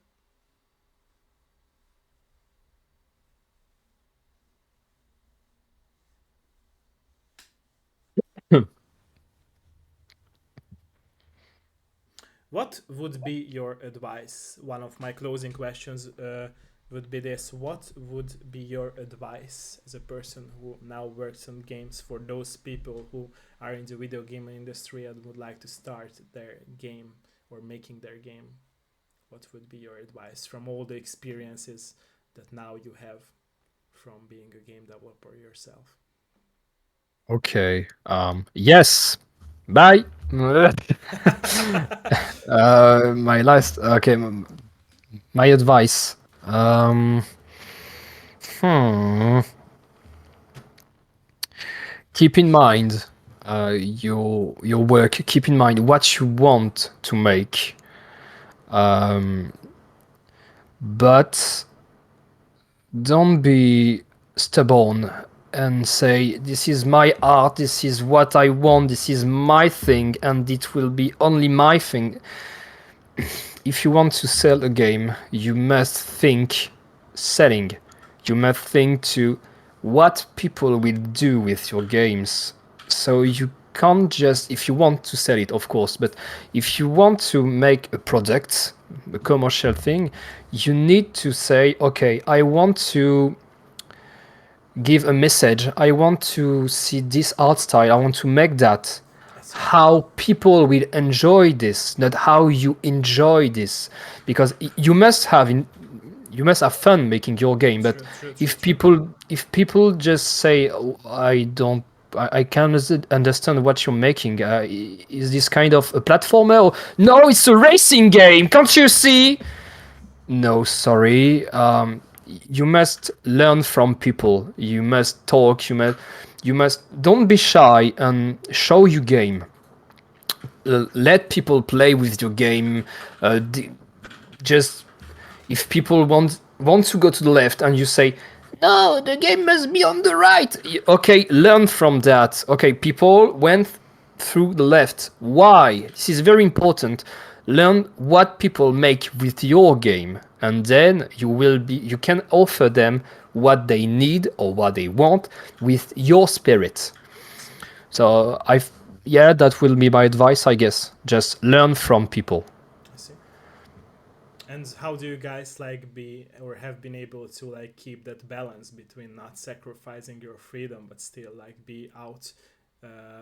What would be your advice? One of my closing questions would be this: what would be your advice as a person who now works on games for those people who are in the video game industry and would like to start their game or making their game? What would be your advice from all the experiences that now you have from being a game developer yourself? Okay. Yes. Bye. My last. Okay. My advice. Hmm. Keep in mind your work. Keep in mind what you want to make. Um, but don't be stubborn and say this is my art, this is what I want, this is my thing, and it will be only my thing. If you want to sell a game, you must think selling. You must think to what people will do with your games. So you can't just, if you want to sell it, of course, but if you want to make a product, a commercial thing, you need to say, okay, I want to give a message. I want to see this art style. I want to make that. I see. How people will enjoy this, not how you enjoy this, because you must have fun making your game. But True, true, true, true. if people just say, oh, I don't. I can't understand what you're making. Is this kind of a platformer? Or, no, it's a racing game. Can't you see? No, sorry. You must learn from people. You must talk. You must don't be shy and show your game. Let people play with your game. Just if people want to go to the left and you say no, the game must be on the right. Okay, learn from that. Okay, people went through the left. Why? This is very important. Learn what people make with your game, and then you can offer them what they need or what they want with your spirit. I see. So yeah, that will be my advice, I guess. Just learn from people. I see. And how do you guys like be or have been able to like keep that balance between not sacrificing your freedom but still like be out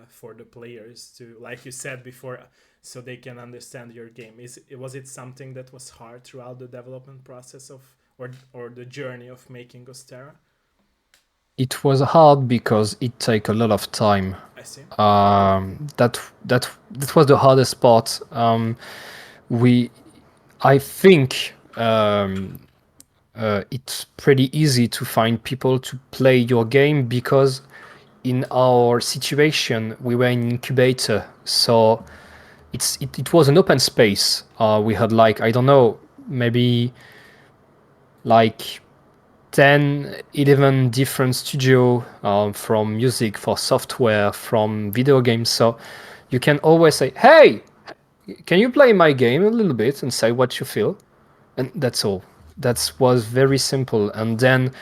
for the players to, like you said before, so they can understand your game? Was it something that was hard throughout the development process of or the journey of making Ostera? It was hard because it take a lot of time. I see. That was the hardest part. We, I think, it's pretty easy to find people to play your game because in our situation we were in incubator, so it was an open space. We had like I don't know maybe like 10, 11 different studio from music, for software, from video games. So you can always say, hey, can you play my game a little bit and say what you feel? And that's all. That was very simple. And then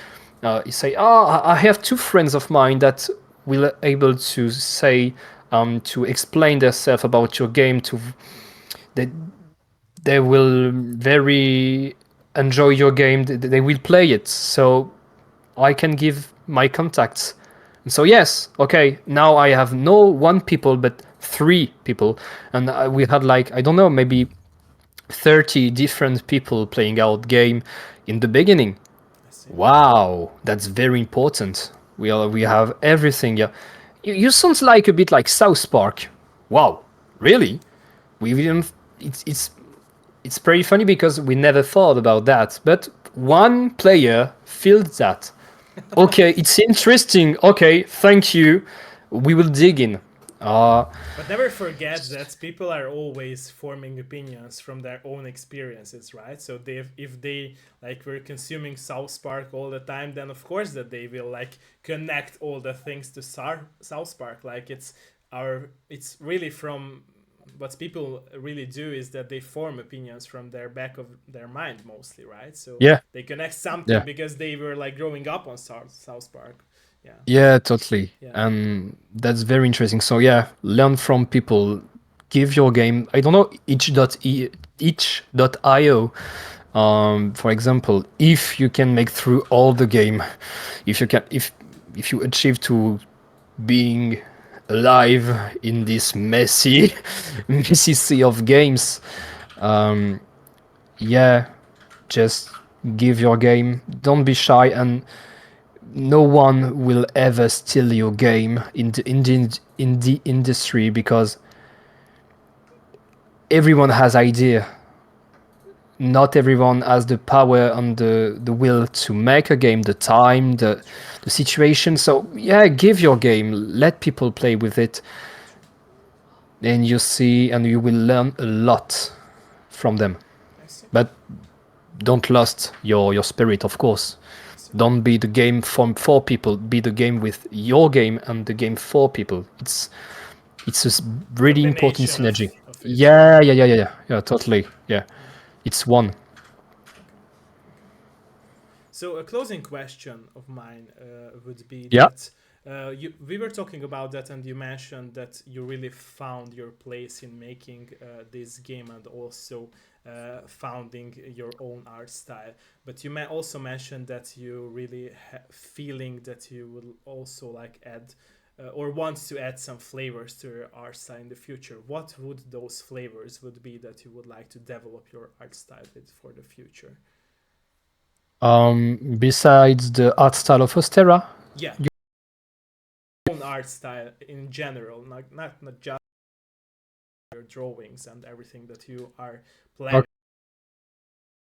you say, oh, I have two friends of mine that will able to say, to explain themselves about your game. They, they will very enjoy your game. They will play it. So I can give my contacts. And so yes, okay, now I have no one people but three people, and we had like I don't know maybe 30 different people playing our game in the beginning. I see. Wow, that's very important. We have everything. Yeah, you sound like a bit like South Park. Wow, really? We didn't. It's pretty funny because we never thought about that, but one player filled that. Okay, it's interesting. Okay, thank you. We will dig in. Uh, But never forget that people are always forming opinions from their own experiences, right? So they, if they like were consuming South Park all the time, then of course that they will like connect all the things to South Park. Like it's really from what people really do is that they form opinions from their back of their mind mostly, right? So yeah, they connect something yeah, because they were like growing up on South Park. Yeah, yeah, totally. yeah, And that's very interesting. So yeah, learn from people. give your game. I don't know itch.io. For example, if you can make through all the game, if you achieve to being alive in this messy messy sea of games, yeah, just give your game. Don't be shy, and no one will ever steal your game in the industry, because everyone has idea. Not everyone has the power and the will to make a game, the time, the situation. So yeah, give your game, let people play with it, and you see, and you will learn a lot from them. I see. But don't lost your spirit, of course. I see. Don't be the game for people. Be the game with your game and the game for people. It's a really important Combination synergy. of it, yeah. Yeah, totally. Yeah, Yeah. it's one. Okay. Okay. So a closing question of mine would be Yeah. that we were talking about that, and you mentioned that you really found your place in making this game and also founding your own art style. But you may also mention that you really feeling that you will also like add or want to add some flavors to your art style in the future. What would those flavors would be that you would like to develop your art style with for the future? Besides the art style of Ostera. Yeah, own art style in general, not just your drawings and everything that you are planning.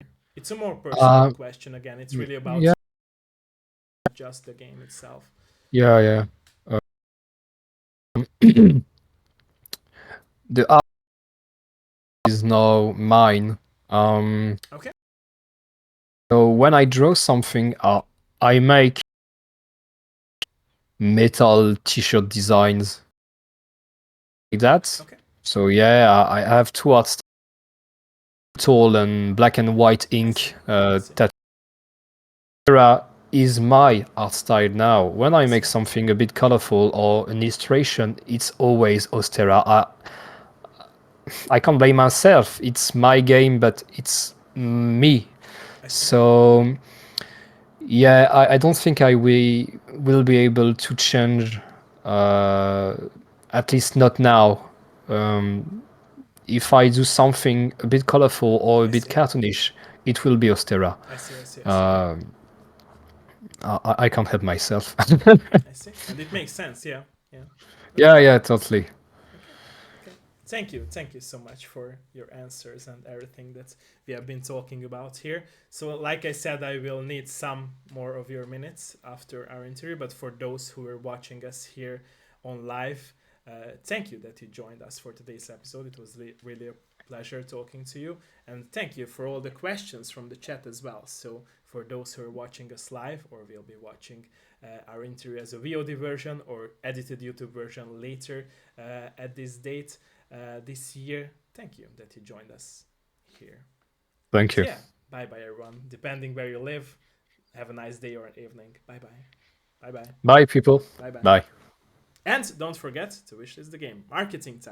Okay. It's a more personal Uh, question again. It's really about yeah, just the game itself. yeah. The art is now mine. Um, Okay. so when I draw something, I make metal T-shirt designs like that. Okay. So yeah, I have two art styles, tall and black and white I see. ink. I see. Tattoo is my art style now. When I I make see. something a bit colorful or an illustration, it's always Ostera. I can't blame myself. It's my game, but it's me. I see. So yeah, I don't think I will be able to change, uh, at least not now. Um, if I do something a bit colorful or a I bit see. cartoonish, it will be Ostera. I see. I see. I see. Um, I can't help myself. I see. And it makes sense. Yeah. Yeah. Okay. Yeah, totally. Okay. Okay. Thank you so much for your answers and everything that we have been talking about here. So, like I said, I will need some more of your minutes after our interview. But for those who are watching us here on live, thank you that you joined us for today's episode. It was really a pleasure talking to you, and thank you for all the questions from the chat as well. So, for those who are watching us live or will be watching our interview as a VOD version or edited YouTube version later at this date this year. Thank you that you joined us here. Thank So you. yeah, bye bye everyone. Depending where you live, have a nice day or an evening. Bye bye. Bye bye. Bye, people. Bye bye. Bye. And don't forget to wishlist the game. Marketing time.